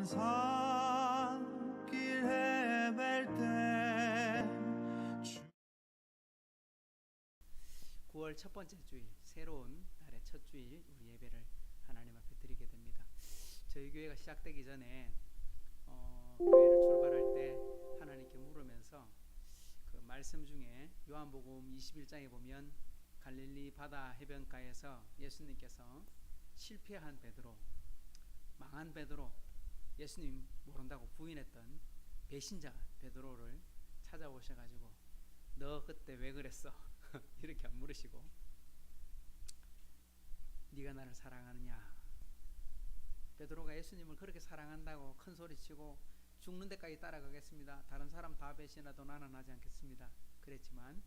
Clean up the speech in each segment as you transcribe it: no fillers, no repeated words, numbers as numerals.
산길 헤맬 때 9월 첫 번째 주일, 새로운 달의 첫 주일 우리 예배를 하나님 앞에 드리게 됩니다. 저희 교회가 시작되기 전에 교회를 출발할 때 하나님께 물으면서 그 말씀 중에 요한복음 21장에 보면 갈릴리 바다 해변가에서 예수님께서 실패한 베드로, 망한 베드로, 예수님 모른다고 부인했던 배신자 베드로를 찾아오셔가지고 너 그때 왜 그랬어? 이렇게 안 물으시고 네가 나를 사랑하느냐? 베드로가 예수님을 그렇게 사랑한다고 큰 소리치고 죽는 데까지 따라가겠습니다. 다른 사람 다 배신하도 나는 하지 않겠습니다. 그랬지만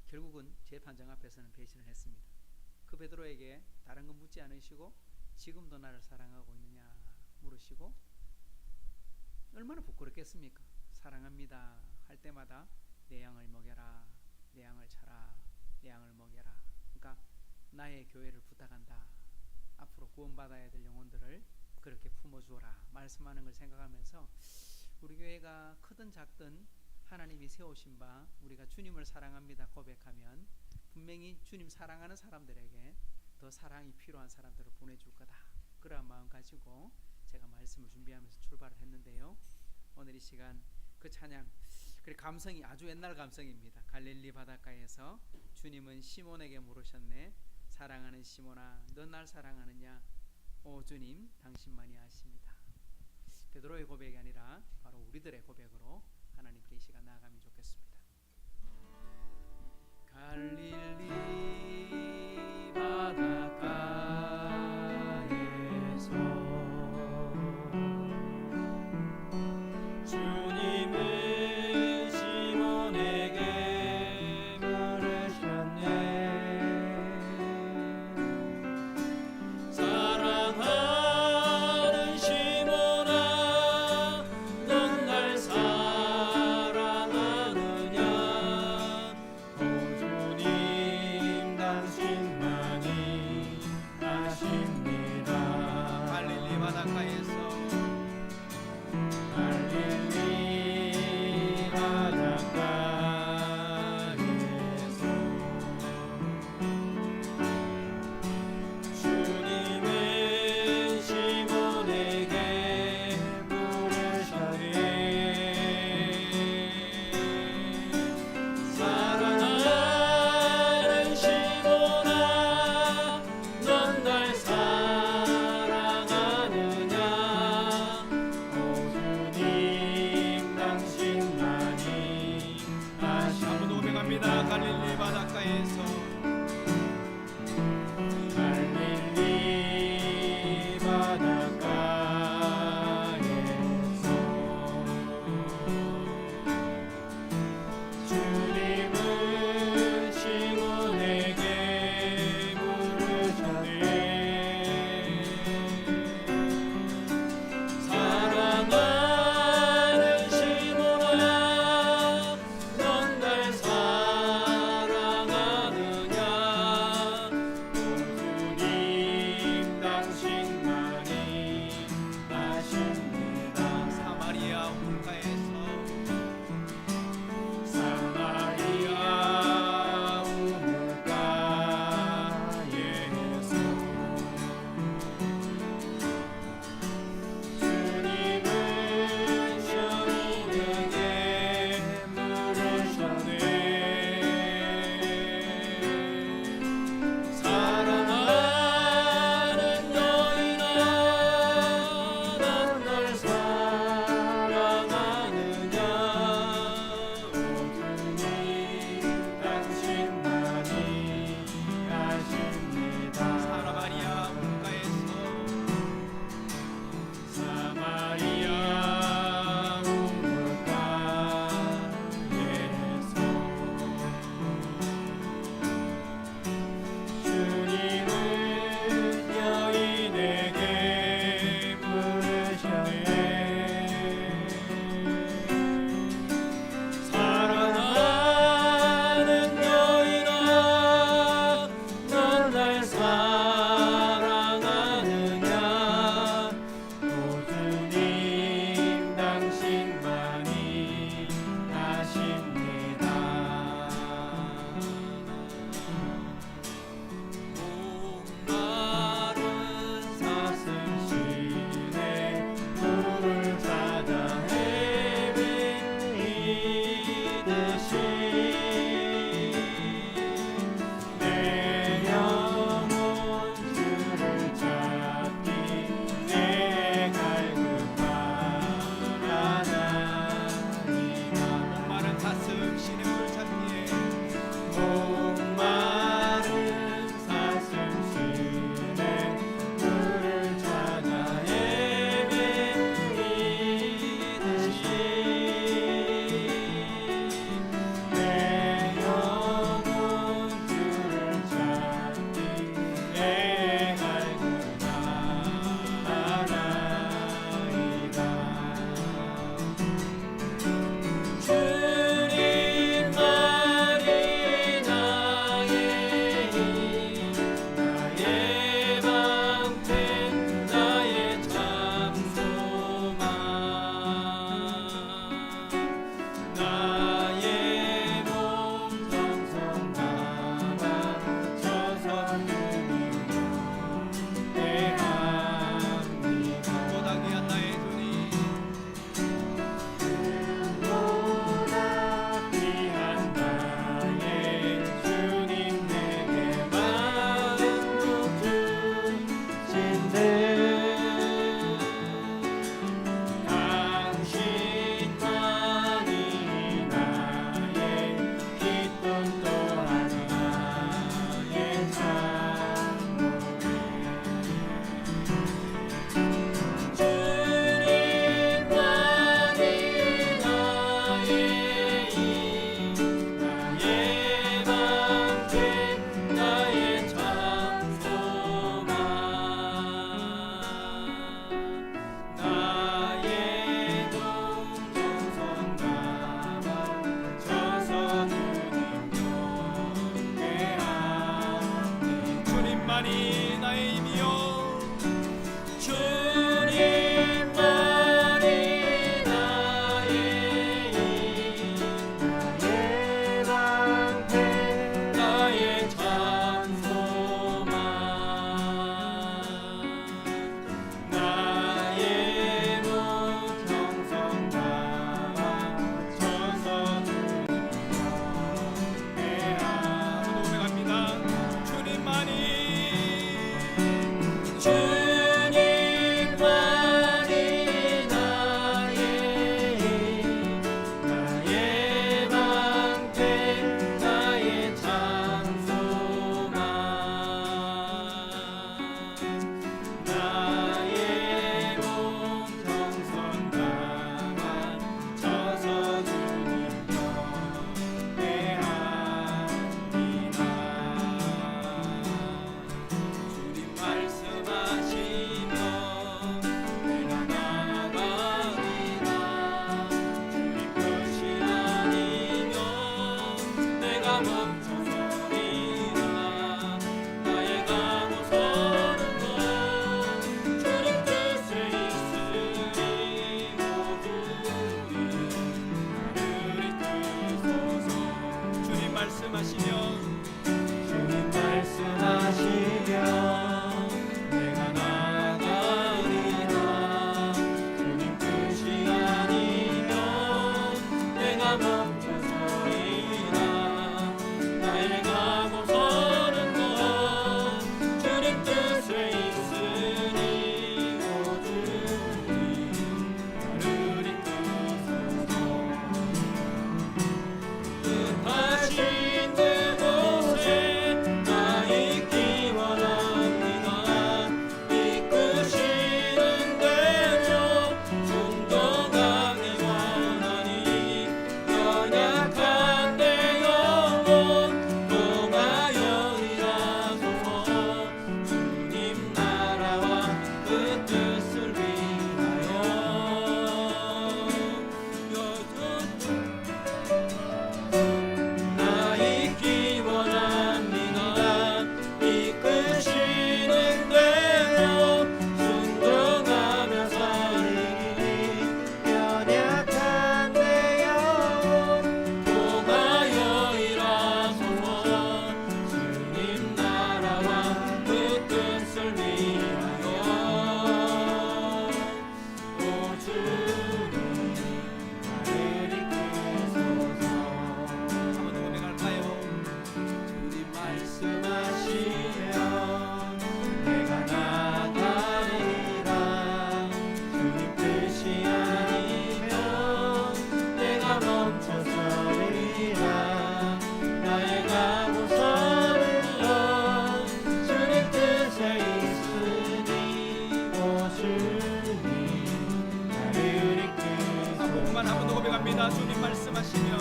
결국은 재판장 앞에서는 배신을 했습니다. 그 베드로에게 다른 건 묻지 않으시고 지금도 나를 사랑하고 있느냐 물으시고 얼마나 부끄럽겠습니까? 사랑합니다 할 때마다 내 양을 먹여라, 내 양을 차라, 내 양을 먹여라. 그러니까 나의 교회를 부탁한다. 앞으로 구원받아야 될 영혼들을 그렇게 품어주어라 말씀하는 걸 생각하면서 우리 교회가 크든 작든 하나님이 세우신 바 우리가 주님을 사랑합니다 고백하면 분명히 주님 사랑하는 사람들에게 더 사랑이 필요한 사람들을 보내줄 거다. 그러한 마음 가지고 제가 말씀을 준비하면서 출발을 했는데요. 오늘 이 시간 그 찬양, 그리고 감성이 아주 옛날 감성입니다. 갈릴리 바닷가에서 주님은 시몬에게 물으셨네. 사랑하는 시몬아, 너 날 사랑하느냐? 오 주님, 당신만이 아십니다. 베드로의 고백이 아니라 바로 우리들의 고백으로 하나님께 이 시간 나아가면 좋겠습니다. 갈릴리 바닷가에서 주님은 시몬에게 물으셨네. 사랑하는 시몬아, 넌 날 사랑하느냐? 오 주님, 당신만이 고백합니다. 주님 말씀하시며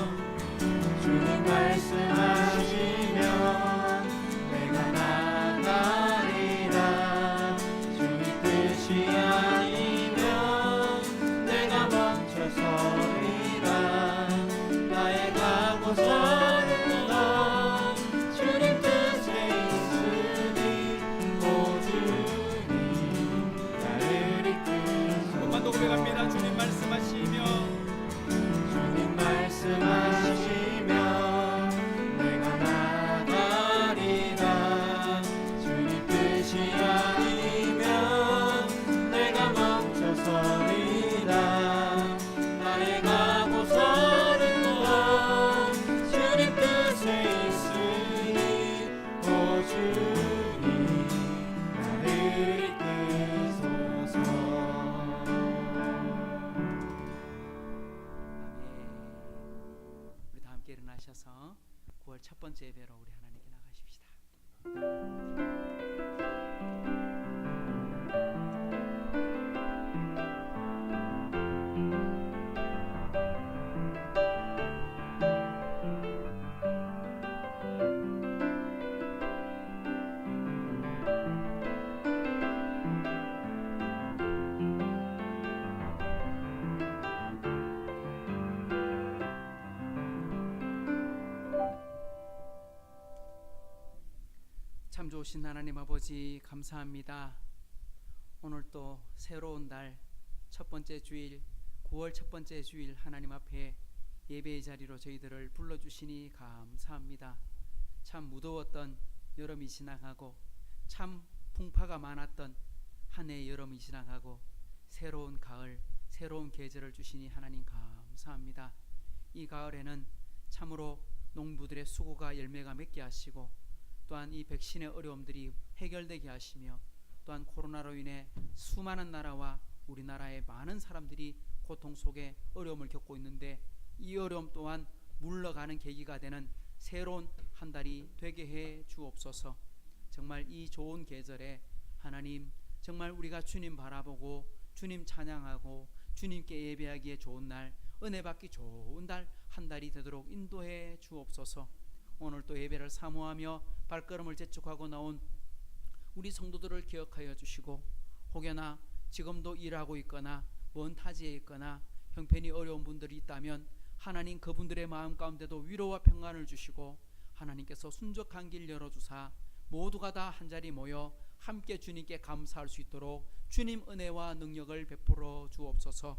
주님 말씀하시면 내가 나가리라. 주님 뜻이 아니면 내가 멈춰서리라. 나의 가고서는 너 주님 뜻에 있으니 오 주님 나를 이끄소서. 한번만 더 고백합니다. 주님 말씀하시며 주님 말씀하시면 내가 나가리라. 주님 뜻이 아니면 내가 멈춰서리라. 나의 가고서는 너 주님 뜻에 있으니 오 주님 나를 이끄소서. 우리 다 함께 일어나셔서 9월 첫 번째 예배로 우리 하나님께 나가십시다. 참 좋으신 하나님 아버지 감사합니다. 오늘 또 새로운 달 첫 번째 주일 9월 첫 번째 주일 하나님 앞에 예배의 자리로 저희들을 불러주시니 감사합니다. 참 무더웠던 여름이 지나가고 참 풍파가 많았던 한 해의 여름이 지나가고 새로운 가을 새로운 계절을 주시니 하나님 감사합니다. 이 가을에는 참으로 농부들의 수고가 열매가 맺게 하시고 또한 이 백신의 어려움들이 해결되게 하시며 또한 코로나로 인해 수많은 나라와 우리나라의 많은 사람들이 고통 속에 어려움을 겪고 있는데 이 어려움 또한 물러가는 계기가 되는 새로운 한 달이 되게 해 주옵소서. 정말 이 좋은 계절에 하나님 정말 우리가 주님 바라보고 주님 찬양하고 주님께 예배하기에 좋은 날 은혜 받기 좋은 달 한 달이 되도록 인도해 주옵소서. 오늘 또 예배를 사모하며 발걸음을 재촉하고 나온 우리 성도들을 기억하여 주시고 혹여나 지금도 일하고 있거나 먼 타지에 있거나 형편이 어려운 분들이 있다면 하나님 그분들의 마음 가운데도 위로와 평안을 주시고 하나님께서 순적한 길 열어주사 모두가 다 한자리 모여 함께 주님께 감사할 수 있도록 주님 은혜와 능력을 베풀어 주옵소서.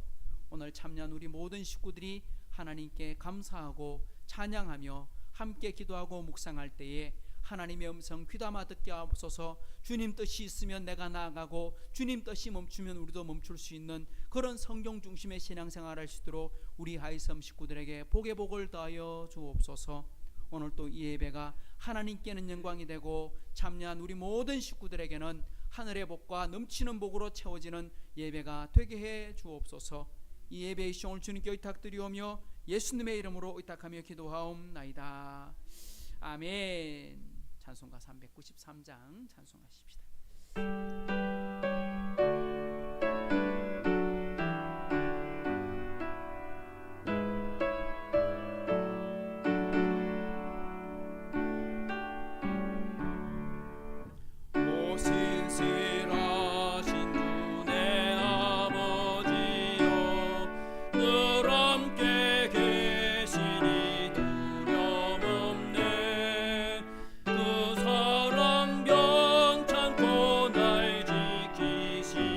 오늘 참여한 우리 모든 식구들이 하나님께 감사하고 찬양하며 함께 기도하고 묵상할 때에 하나님의 음성 귀담아 듣게 하옵소서. 주님 뜻이 있으면 내가 나아가고 주님 뜻이 멈추면 우리도 멈출 수 있는 그런 성경 중심의 신앙생활을 할 수 있도록 우리 하이섬 식구들에게 복의 복을 더하여 주옵소서. 오늘 또 이 예배가 하나님께는 영광이 되고 참여한 우리 모든 식구들에게는 하늘의 복과 넘치는 복으로 채워지는 예배가 되게 해 주옵소서. 이 예배의 시간을 주님께 의탁드리오며 예수님의 이름으로 의탁하며 기도하옵나이다. 아멘. 찬송가 393장 찬송하십시다. 그 사랑 변찮고 날 지키시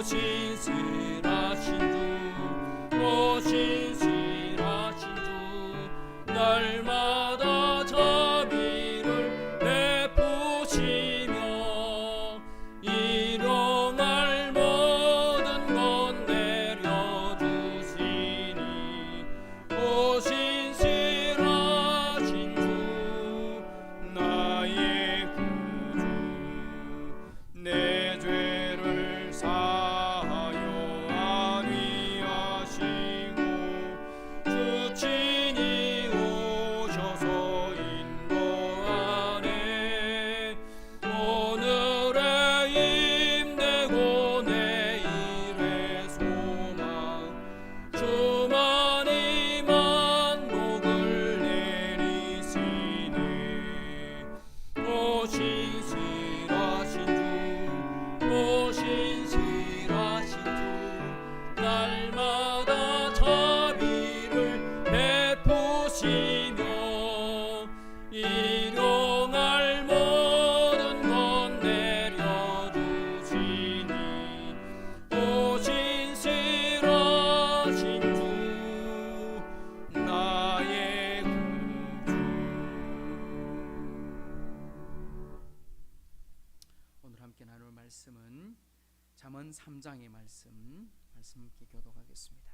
신실하신 주 신실하신 주 날마다 자비를 베푸시며 일용할 모든 것 내려주시니 오 신실하신 주 나의 구주 내 죄를 사하여 안위하시고 주 친히 오셔서 인도하네 오늘의 힘내고 내일의 소망 주만이 만복을 내리시네 오 신실하신 주 신실하신 주 날마다 자비를 베푸시며 일용할 모든 것 내려주시니 오 신실하신 주 나의 구주. 오늘 함께 나눌 말씀은 잠언 3장의 말씀 함께 교독하겠습니다.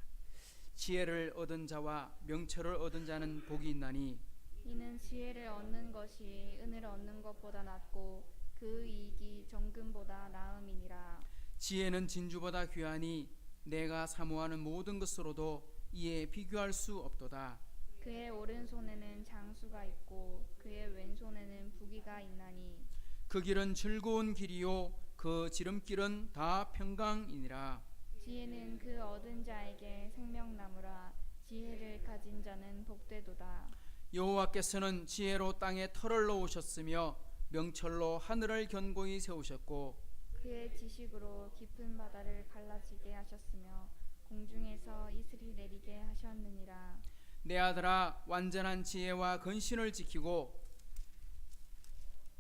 지혜를 얻은 자와 명철을 얻은 자는 복이 있나니 이는 지혜를 얻는 것이 은을 얻는 것보다 낫고 그 이익이 정금보다 나음이니라. 지혜는 진주보다 귀하니 내가 사모하는 모든 것으로도 이에 비교할 수 없도다. 그의 오른손에는 장수가 있고 그의 왼손에는 부귀가 있나니 그 길은 즐거운 길이요 그 지름길은 다 평강이니라. 지혜는 그 얻은 자에게 생명나무라. 지혜를 가진 자는 복되도다. 여호와께서는 지혜로 땅에 털을 놓으셨으며 명철로 하늘을 견고히 세우셨고 그의 지식으로 깊은 바다를 갈라지게 하셨으며 공중에서 이슬이 내리게 하셨느니라. 내 아들아 완전한 지혜와 근신을 지키고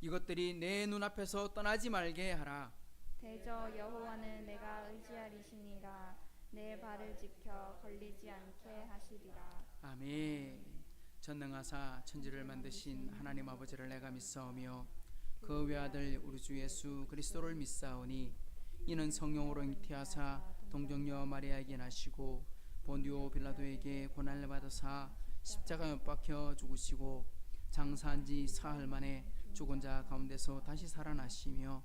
이것들이 내 눈앞에서 떠나지 말게 하라. 대저 여호와는 내가 의지하리시니라. 내 발을 지켜 걸리지 않게 하시리라. 아멘. 전능하사 천지를 만드신 하나님 아버지를 내가 믿사오며 그 외아들 우리 주 예수 그리스도를 믿사오니 이는 성령으로 잉태하사 동정녀 마리아에게 나시고 본디오 빌라도에게 고난을 받으사 십자가에 못 박혀 죽으시고 장사한 지 사흘 만에 죽은 자 가운데서 다시 살아나시며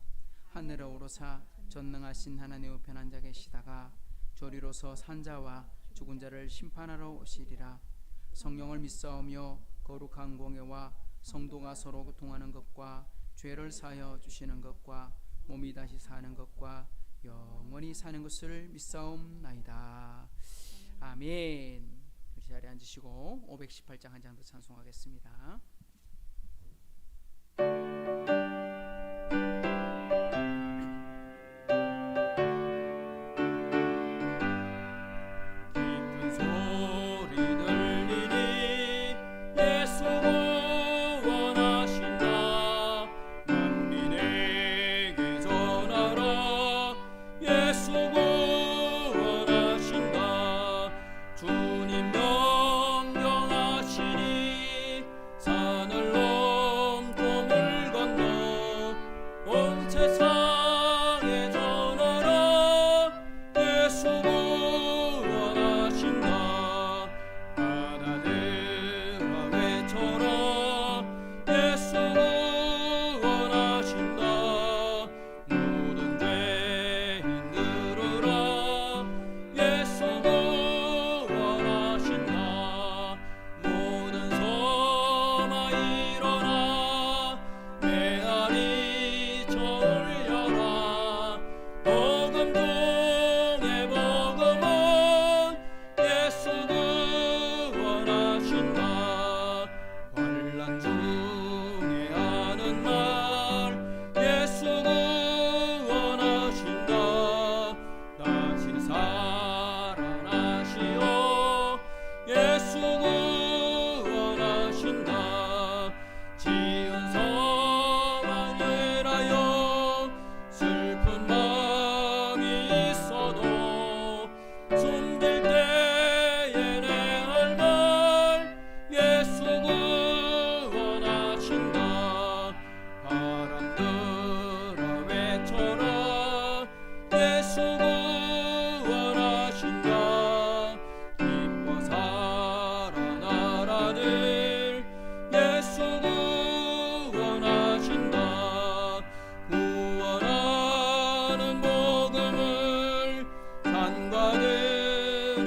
하늘에 오르사 전능하신 하나님 우편에 앉아 계시다가 조리로서 산자와 죽은 자를 심판하러 오시리라. 성령을 믿사오며 거룩한 공예와 성도가 서로 교통하는 것과 죄를 사하여 주시는 것과 몸이 다시 사는 것과 영원히 사는 것을 믿사옵나이다. 아멘. 우리 자리에 앉으시고 518장 한 장 더 찬송하겠습니다. 깊은 소리 들리니 예수 구원하신다. 만민에게 전하라. 예수 구원하신다. 주님 명령하시니 산을 넘고 물 건너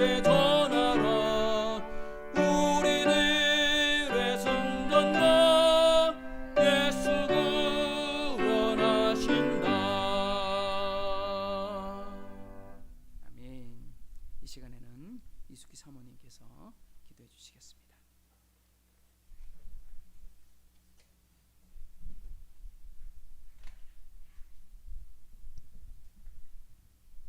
세상에 전하라. 우리들의 승전자 예수 구원하신다. 아멘. 이 시간에는 이숙희 사모님께서 기도해 주시겠습니다.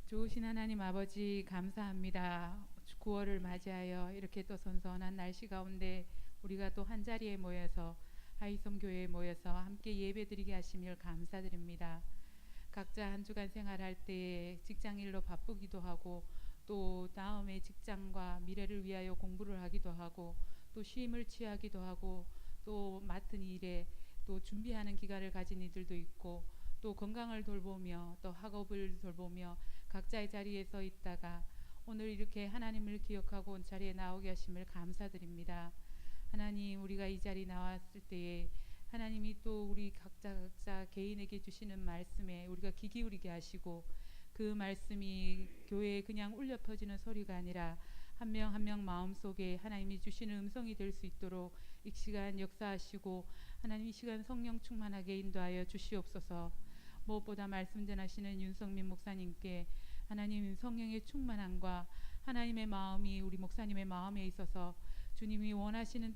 좋으신 하나님 아버지 감사합니다. 9월을 맞이하여 이렇게 또 선선한 날씨 가운데 우리가 또 한 자리에 모여서 하이섬 교회에 모여서 함께 예배드리게 하심을 감사드립니다. 각자 한 주간 생활할 때에 직장일로 바쁘기도 하고 또 다음의 직장과 미래를 위하여 공부를 하기도 하고 또 쉼을 취하기도 하고 또 맡은 일에 또 준비하는 기간을 가진 이들도 있고 또 건강을 돌보며 또 학업을 돌보며 각자의 자리에 서 있다가 오늘 이렇게 하나님을 기억하고 온 자리에 나오게 하심을 감사드립니다. 하나님, 우리가 이 자리에 나왔을 때에 하나님이 또 우리 각자 개인에게 주시는 말씀에 우리가 귀 기울이게 하시고 그 말씀이 교회에 그냥 울려 퍼지는 소리가 아니라 한 명 한 명 마음속에 하나님이 주시는 음성이 될 수 있도록 이 시간 역사하시고 하나님 이 시간 성령 충만하게 인도하여 주시옵소서. 무엇보다 말씀 전하시는 윤성민 목사님께 하나님 성령의 충만함과 하나님의 마음이 우리 목사님의 마음에 있어서 주님이 원하시는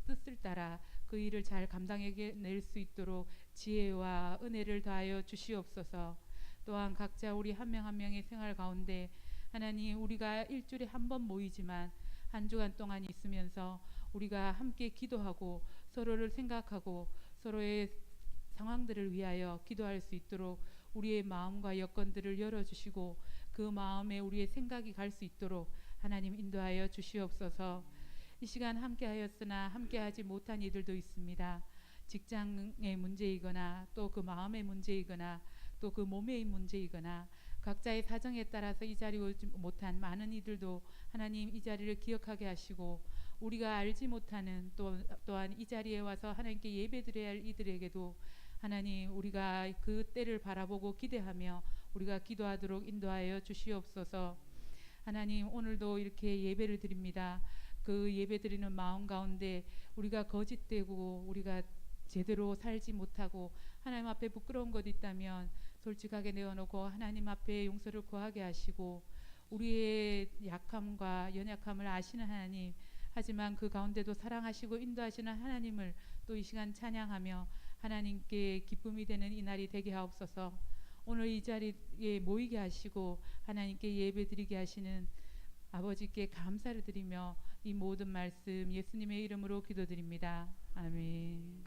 뜻을 따라 그 일을 잘 감당해낼 수 있도록 지혜와 은혜를 더하여 주시옵소서. 또한 각자 우리 한 명 한 명의 생활 가운데 하나님 우리가 일주일에 한 번 모이지만 한 주간 동안 있으면서 우리가 함께 기도하고 서로를 생각하고 서로의 상황들을 위하여 기도할 수 있도록 우리의 마음과 여건들을 열어주시고 그 마음에 우리의 생각이 갈 수 있도록 하나님 인도하여 주시옵소서. 이 시간 함께하였으나 함께하지 못한 이들도 있습니다. 직장의 문제이거나 또 그 마음의 문제이거나 또 그 몸의 문제이거나 각자의 사정에 따라서 이 자리에 오지 못한 많은 이들도 하나님 이 자리를 기억하게 하시고 우리가 알지 못하는 또한 이 자리에 와서 하나님께 예배드려야 할 이들에게도 하나님 우리가 그 때를 바라보고 기대하며 우리가 기도하도록 인도하여 주시옵소서. 하나님 오늘도 이렇게 예배를 드립니다. 그 예배 드리는 마음 가운데 우리가 거짓되고 우리가 제대로 살지 못하고 하나님 앞에 부끄러운 것 있다면 솔직하게 내어놓고 하나님 앞에 용서를 구하게 하시고 우리의 약함과 연약함을 아시는 하나님, 하지만 그 가운데도 사랑하시고 인도하시는 하나님을 또 이 시간 찬양하며 하나님께 기쁨이 되는 이 날이 되게 하옵소서. 오늘 이 자리에 모이게 하시고 하나님께 예배드리게 하시는 아버지께 감사를 드리며 이 모든 말씀 예수님의 이름으로 기도드립니다. 아멘.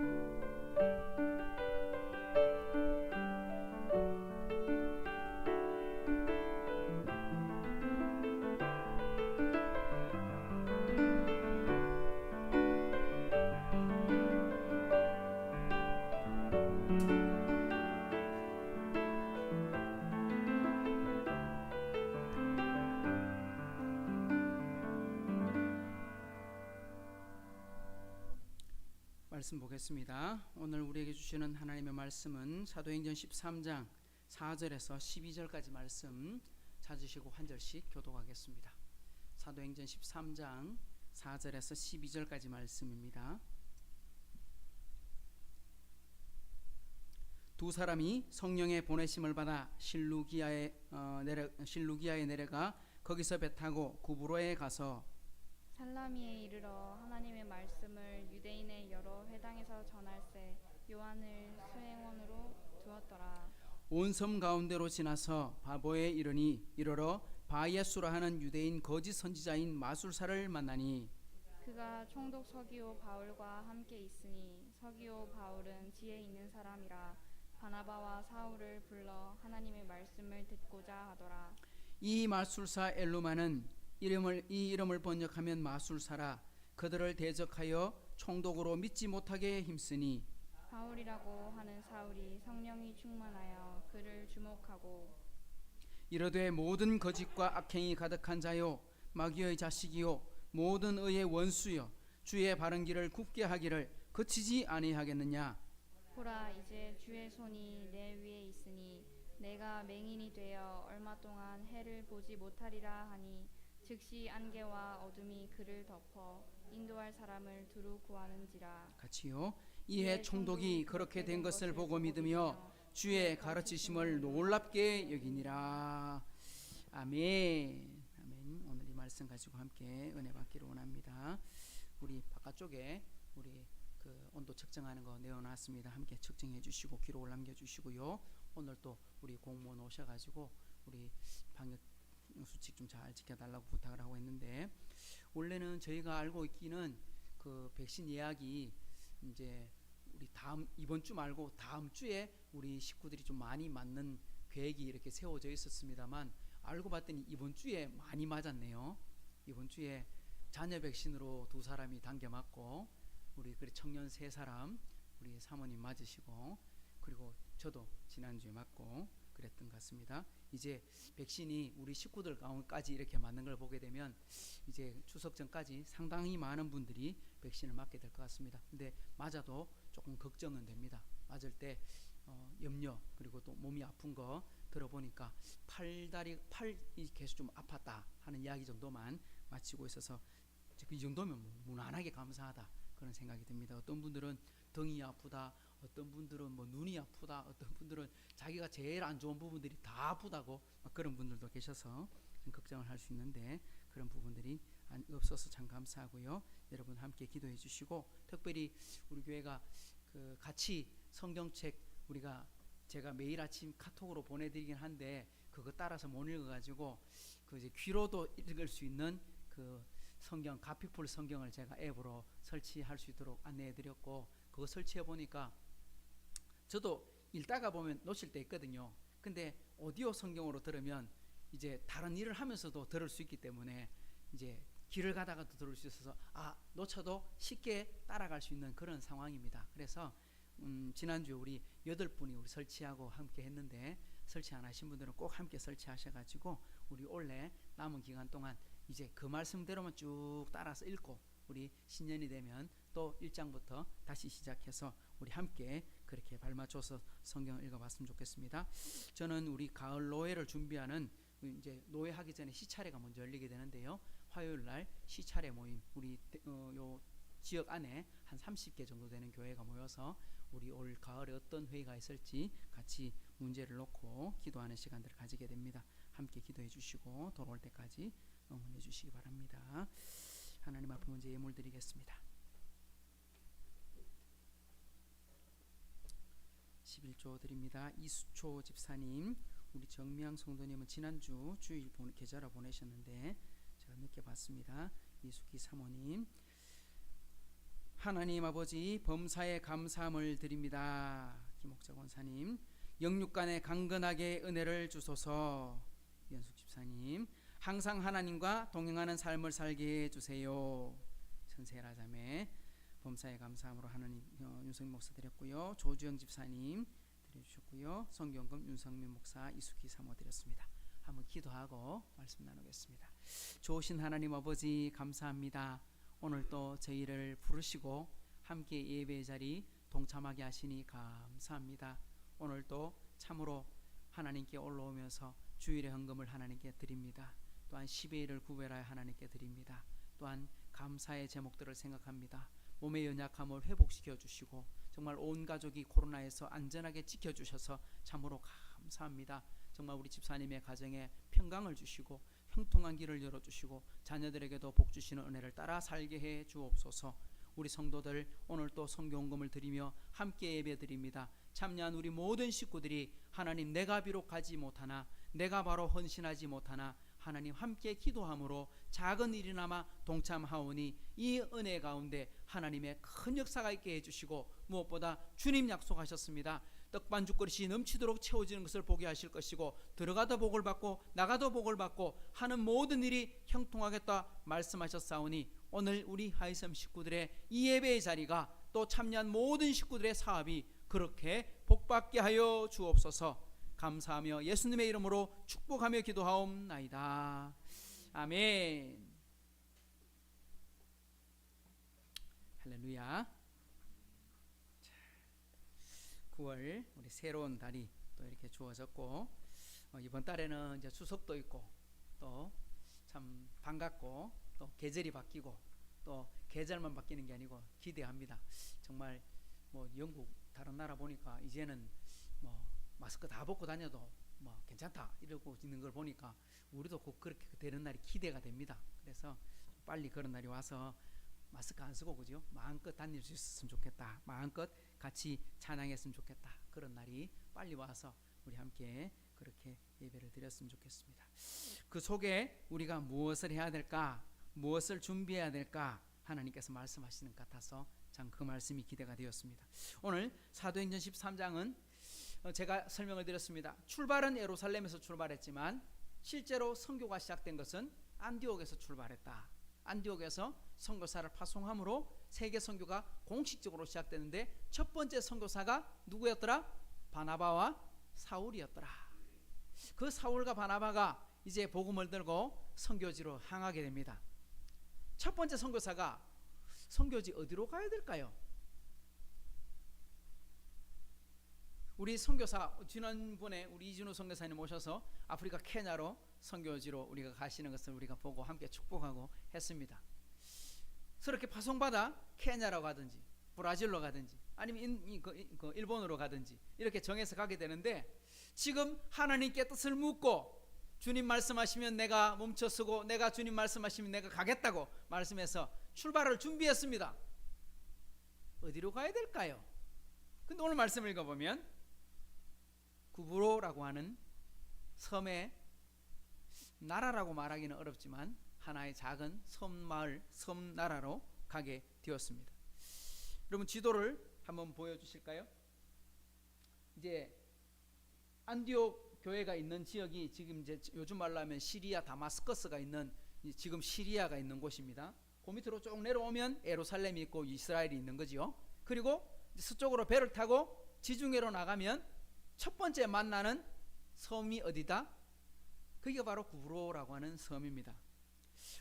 말씀 보겠습니다. 오늘 우리에게 주시는 하나님의 말씀은 사도행전 13장 4절에서 12절까지 말씀 찾으시고 한 절씩 교독하겠습니다. 사도행전 13장 4절에서 12절까지 말씀입니다. 두 사람이 성령의 보내심을 받아 실루기아에 내려가 거기서 배 타고 구브로에 가서 살라미에 이르러 하나님의 말씀을 유대인의 여러 회당에서 전할세 요한을 수행원으로 두었더라. 온 섬 가운데로 지나서 바보에 이르러 바예수라 하는 유대인 거짓 선지자인 마술사를 만나니 그가 총독 서기오 바울과 함께 있으니 서기오 바울은 지혜 있는 사람이라 바나바와 사울을 불러 하나님의 말씀을 듣고자 하더라. 이 마술사 엘루마는 이 이름을 번역하면 마술사라. 그들을 대적하여 총독으로 믿지 못하게 힘쓰니 바울이라고 하는 사울이 성령이 충만하여 그를 주목하고 이르되 모든 거짓과 악행이 가득한 자요 마귀의 자식이요 모든 의의 원수여 주의 바른 길을 굽게 하기를 그치지 아니하겠느냐. 보라 이제 주의 손이 내 위에 있으니 내가 맹인이 되어 얼마 동안 해를 보지 못하리라 하니 즉시 안개와 어둠이 그를 덮어 인도할 사람을 두루 구하는지라. 같이요. 이에 총독이 그렇게 된 것을 보고 믿으며 주의 가르치심을 놀랍게 여기니라. 아멘. 아멘. 오늘 이 말씀 가지고 함께 은혜 받기를 원합니다. 우리 바깥쪽에 우리 그 온도 측정하는 거 내어놨습니다. 함께 측정해 주시고 기록을 남겨 주시고요. 오늘 또 우리 공무원 오셔가지고 우리 방역 수칙 좀 잘 지켜달라고 부탁을 하고 있는데, 원래는 저희가 알고 있기는 그 백신 예약이 이제 우리 이번 주 말고 다음 주에 우리 식구들이 좀 많이 맞는 계획이 이렇게 세워져 있었습니다만, 알고 봤더니 이번 주에 많이 맞았네요. 이번 주에 자녀 백신으로 2사람이 당겨 맞고, 우리 그 청년 3사람 우리 사모님 맞으시고, 그리고 저도 지난주에 맞고 그랬던 것 같습니다. 이제 백신이 우리 식구들 가운데까지 이렇게 맞는 걸 보게 되면 이제 추석 전까지 상당히 많은 분들이 백신을 맞게 될 것 같습니다. 근데 맞아도 조금 걱정은 됩니다. 맞을 때 염려, 그리고 또 몸이 아픈 거 들어보니까 팔이 계속 좀 아팠다 하는 이야기 정도만 마치고 있어서 이 정도면 무난하게 감사하다 그런 생각이 듭니다. 어떤 분들은 등이 아프다, 어떤 분들은 뭐 눈이 아프다, 어떤 분들은 자기가 제일 안 좋은 부분들이 다 아프다고 그런 분들도 계셔서 좀 걱정을 할 수 있는데, 그런 부분들이 없어서 참 감사하고요. 여러분 함께 기도해 주시고, 특별히 우리 교회가 그 같이 성경책 제가 매일 아침 카톡으로 보내드리긴 한데 그거 따라서 못 읽어가지고 그 이제 귀로도 읽을 수 있는 그 성경 가피풀 성경을 제가 앱으로 설치할 수 있도록 안내해드렸고, 그거 설치해 보니까 저도 읽다가 보면 놓칠 때 있거든요. 근데 오디오 성경으로 들으면 이제 다른 일을 하면서도 들을 수 있기 때문에 이제 길을 가다가도 들을 수 있어서 놓쳐도 쉽게 따라갈 수 있는 그런 상황입니다. 그래서 지난주에 우리 8분이 우리 설치하고 함께 했는데, 설치 안 하신 분들은 꼭 함께 설치하셔가지고 우리 올해 남은 기간 동안 이제 그 말씀대로만 쭉 따라서 읽고, 우리 신년이 되면 또 1장부터 다시 시작해서 우리 함께 그렇게 발맞춰서 성경을 읽어봤으면 좋겠습니다. 저는 우리 가을 노회를 준비하는, 이제 노회하기 전에 시차례가 먼저 열리게 되는데요. 화요일날 시차례 모임, 우리 요 지역 안에 한 30개 정도 되는 교회가 모여서 우리 올 가을에 어떤 회의가 있을지 같이 문제를 놓고 기도하는 시간들을 가지게 됩니다. 함께 기도해 주시고 돌아올 때까지 응원해 주시기 바랍니다. 하나님 앞에 먼저 예물 드리겠습니다. 11조 드립니다. 이수초 집사님, 우리 정미양 성도님은 지난주 주일 계좌로 보내셨는데 제가 늦게 봤습니다. 이수기 사모님, 하나님 아버지 범사에 감사함을 드립니다. 김옥자 권사님, 영육간에 강건하게 은혜를 주소서. 연숙 집사님, 항상 하나님과 동행하는 삶을 살게 해주세요. 천세라 자매, 범사에 감사함으로 하나님 윤성민 목사 드렸고요. 조주영 집사님 드려주셨고요. 성경금 윤성민 목사, 이수기 사모 드렸습니다. 한번 기도하고 말씀 나누겠습니다. 좋으신 하나님 아버지 감사합니다. 오늘 또 저희를 부르시고 함께 예배의 자리 동참하게 하시니 감사합니다. 오늘도 참으로 하나님께 올라오면서 주일의 헌금을 하나님께 드립니다. 또한 10회를 구별하여 하나님께 드립니다. 또한 감사의 제목들을 생각합니다. 몸의 연약함을 회복시켜 주시고 정말 온 가족이 코로나에서 안전하게 지켜주셔서 참으로 감사합니다. 정말 우리 집사님의 가정에 평강을 주시고 형통한 길을 열어주시고 자녀들에게도 복 주시는 은혜를 따라 살게 해 주옵소서. 우리 성도들 오늘 또 성경금을 드리며 함께 예배 드립니다. 참여한 우리 모든 식구들이 하나님, 내가 비록 가지 못하나, 내가 바로 헌신하지 못하나 하나님 함께 기도함으로 작은 일이나마 동참하오니 이 은혜 가운데 하나님의 큰 역사가 있게 해주시고, 무엇보다 주님 약속하셨습니다. 떡반죽 그릇이 넘치도록 채워지는 것을 보게 하실 것이고 들어가도 복을 받고 나가도 복을 받고 하는 모든 일이 형통하겠다 말씀하셨사오니, 오늘 우리 하이섬 식구들의 이 예배의 자리가 또 참여한 모든 식구들의 사업이 그렇게 복받게 하여 주옵소서. 감사하며 예수님의 이름으로 축복하며 기도하옵나이다. 아멘. 할렐루야. 9월 우리 새로운 달이 또 이렇게 주어졌고, 이번 달에는 이제 추석도 있고 또 참 반갑고 또 계절이 바뀌고 또 계절만 바뀌는 게 아니고 기대합니다. 정말 뭐 영국 다른 나라 보니까 이제는 뭐 마스크 다 벗고 다녀도 뭐 괜찮다 이러고 있는 걸 보니까 우리도 꼭 그렇게 되는 날이 기대가 됩니다. 그래서 빨리 그런 날이 와서 마스크 안 쓰고 그죠? 마음껏 다닐 수 있었으면 좋겠다. 마음껏 같이 찬양했으면 좋겠다. 그런 날이 빨리 와서 우리 함께 그렇게 예배를 드렸으면 좋겠습니다. 그 속에 우리가 무엇을 해야 될까? 무엇을 준비해야 될까? 하나님께서 말씀하시는 것 같아서 참 그 말씀이 기대가 되었습니다. 오늘 사도행전 13장은 제가 설명을 드렸습니다. 출발은 예루살렘에서 출발했지만 실제로 선교가 시작된 것은 안디옥에서 출발했다. 안디옥에서 선교사를 파송함으로 세계 선교가 공식적으로 시작되는데 첫 번째 선교사가 누구였더라? 바나바와 사울이었더라. 그 사울과 바나바가 이제 복음을 들고 선교지로 향하게 됩니다. 첫 번째 선교사가 선교지 어디로 가야 될까요? 우리 선교사 지난번에 우리 이준호 선교사님 모셔서 아프리카 케냐로 선교지로 우리가 가시는 것을 우리가 보고 함께 축복하고 했습니다. 그렇게 파송받아 케냐로 가든지 브라질로 가든지 아니면 일본으로 가든지 이렇게 정해서 가게 되는데 지금 하나님께 뜻을 묻고 주님 말씀하시면 내가 멈춰서고 내가 주님 말씀하시면 내가 가겠다고 말씀해서 출발을 준비했습니다. 어디로 가야 될까요? 근데 오늘 말씀을 읽어보면 구브로라고 하는 섬의 나라라고 말하기는 어렵지만 하나의 작은 섬마을, 섬나라로 가게 되었습니다. 여러분 지도를 한번 보여주실까요? 이제 안디옥 교회가 있는 지역이 지금 이제 요즘 말로 하면 시리아 다마스커스가 있는 지금 시리아가 있는 곳입니다. 그 밑으로 쭉 내려오면 예루살렘이 있고 이스라엘이 있는 거지요. 그리고 서쪽으로 배를 타고 지중해로 나가면 첫 번째 만나는 섬이 어디다? 그게 바로 구브로라고 하는 섬입니다.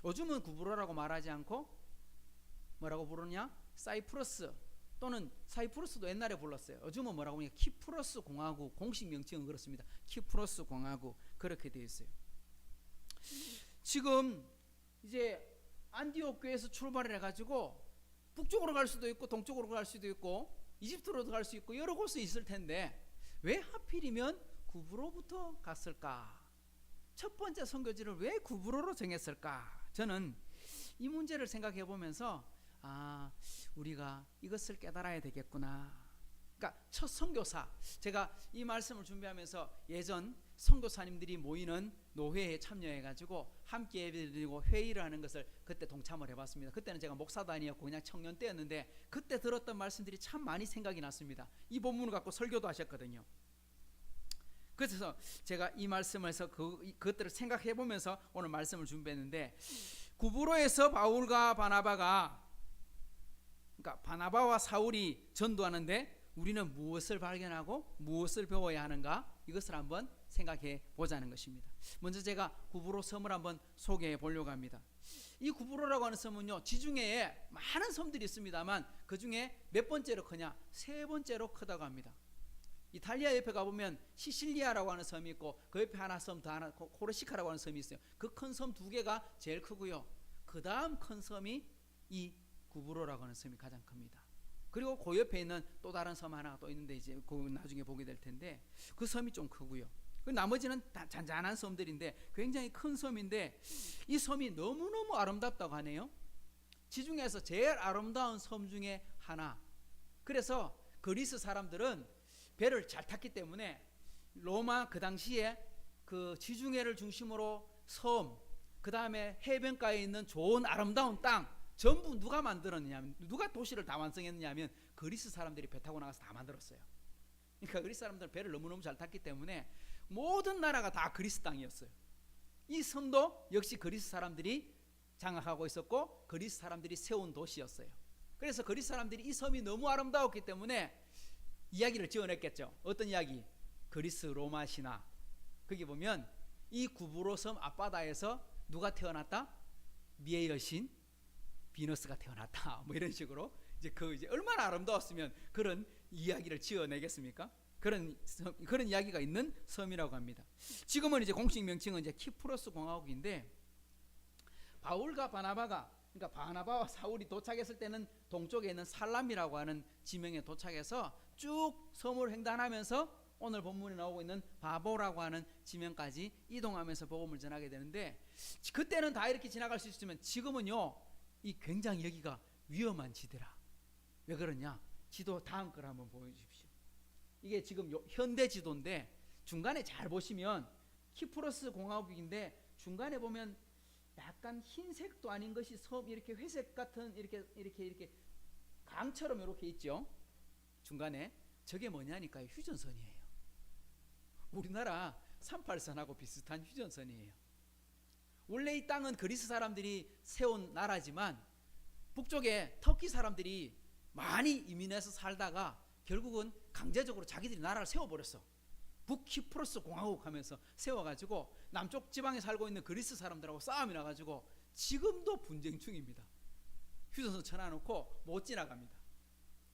요즘은 구브로라고 말하지 않고 뭐라고 부르냐? 사이프러스 또는 사이프러스도 옛날에 불렀어요. 요즘은 뭐라고 하냐? 키프로스 공화국, 공식 명칭은 그렇습니다. 키프로스 공화국 그렇게 되어 있어요. 지금 이제 안디옥 교회에서 출발을 해가지고 북쪽으로 갈 수도 있고 동쪽으로 갈 수도 있고 이집트로도 갈 수 있고 여러 곳이 있을 텐데 왜 하필이면 구브로부터 갔을까? 첫 번째 선교지를 왜 구브로로 정했을까? 저는 이 문제를 생각해 보면서 우리가 이것을 깨달아야 되겠구나. 그러니까 첫 선교사, 제가 이 말씀을 준비하면서 예전 선교사님들이 모이는 노회에 참여해가지고 함께 예배드리고 회의를 하는 것을 그때 동참을 해봤습니다. 그때는 제가 목사도 아니었고 그냥 청년 때였는데 그때 들었던 말씀들이 참 많이 생각이 났습니다. 이 본문을 갖고 설교도 하셨거든요. 그래서 제가 이 말씀에서 그것들을 생각해 보면서 오늘 말씀을 준비했는데 구브로에서 바울과 바나바가 그러니까 바나바와 사울이 전도하는데 우리는 무엇을 발견하고 무엇을 배워야 하는가 이것을 한번 생각해 보자는 것입니다. 먼저 제가 구브로 섬을 한번 소개해 보려고 합니다. 이 구브로라고 하는 섬은요 지중해에 많은 섬들이 있습니다만 그 중에 몇 번째로 크냐? 세 번째로 크다고 합니다. 이탈리아 옆에 가보면 시실리아라고 하는 섬이 있고 그 옆에 하나 섬 더 하나 코르시카라고 하는 섬이 있어요. 그 큰 섬 두 개가 제일 크고요. 그 다음 큰 섬이 이 구브로라고 하는 섬이 가장 큽니다. 그리고 그 옆에 있는 또 다른 섬 하나가 또 있는데 이제 그 나중에 보게 될 텐데 그 섬이 좀 크고요. 그 나머지는 다 잔잔한 섬들인데 굉장히 큰 섬인데 이 섬이 너무너무 아름답다고 하네요. 지중해에서 제일 아름다운 섬 중에 하나. 그래서 그리스 사람들은 배를 잘 탔기 때문에 로마 그 당시에 그 지중해를 중심으로 섬, 그 다음에 해변가에 있는 좋은 아름다운 땅 전부 누가 만들었느냐면 누가 도시를 다 완성했느냐면 그리스 사람들이 배 타고 나가서 다 만들었어요. 그러니까 그리스 사람들은 배를 너무너무 잘 탔기 때문에 모든 나라가 다 그리스 땅이었어요. 이 섬도 역시 그리스 사람들이 장악하고 있었고 그리스 사람들이 세운 도시였어요. 그래서 그리스 사람들이 이 섬이 너무 아름다웠기 때문에 이야기를 지어냈겠죠. 어떤 이야기? 그리스 로마 신화. 거기 보면 이 구브로 섬 앞바다에서 누가 태어났다? 미의 여신 비너스가 태어났다. 뭐 이런 식으로 이제 얼마나 아름다웠으면 그런 이야기를 지어내겠습니까? 그런 이야기가 있는 섬이라고 합니다. 지금은 이제 공식 명칭은 이제 키프로스 공화국인데 바울과 바나바가, 그러니까 바나바와 사울이 도착했을 때는 동쪽에 있는 살람이라고 하는 지명에 도착해서 쭉 섬을 횡단하면서 오늘 본문에 나오고 있는 바보라고 하는 지명까지 이동하면서 복음을 전하게 되는데, 그때는 다 이렇게 지나갈 수 있으면 지금은요, 이 굉장히 여기가 위험한 지대라. 왜 그러냐? 지도 다음 걸 한번 보여주십시오. 이게 지금 현대 지도인데 중간에 잘 보시면 키프로스 공화국인데 중간에 보면 약간 흰색도 아닌 것이 섬, 이렇게 회색 같은 이렇게 강처럼 이렇게 있죠. 중간에 저게 뭐냐니까요, 휴전선이에요. 우리나라 38선하고 비슷한 휴전선이에요. 원래 이 땅은 그리스 사람들이 세운 나라지만 북쪽에 터키 사람들이 많이 이민해서 살다가 결국은 강제적으로 자기들이 나라를 세워버렸어. 북키프로스 공화국 하면서 세워가지고 남쪽 지방에 살고 있는 그리스 사람들하고 싸움이 나가지고 지금도 분쟁 중입니다. 휴전선 쳐놔놓고 못 지나갑니다.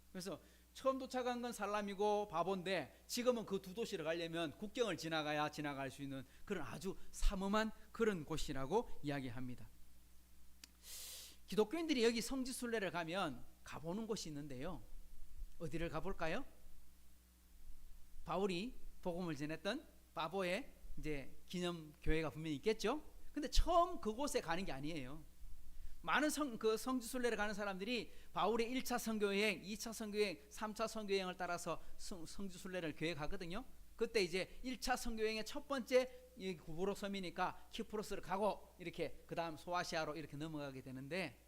그래서 처음 도착한 건 살람이고 바본데 지금은 그 두 도시를 가려면 국경을 지나가야 지나갈 수 있는 그런 아주 삼엄한 그런 곳이라고 이야기합니다. 기독교인들이 여기 성지순례를 가면 가보는 곳이 있는데요. 어디를 가볼까요? 바울이 복음을 전했던 바보의 이제 기념교회가 분명히 있겠죠. 근데 처음 그곳에 가는 게 아니에요. 많은 성지순례를 가는 사람들이 바울의 1차 선교여행, 2차 선교여행, 3차 선교여행을 따라서 성지순례를 계획하거든요. 그때 이제 1차 선교여행의 첫 번째 구브로 섬이니까 키프로스를 가고 이렇게 그 다음 소아시아로 이렇게 넘어가게 되는데,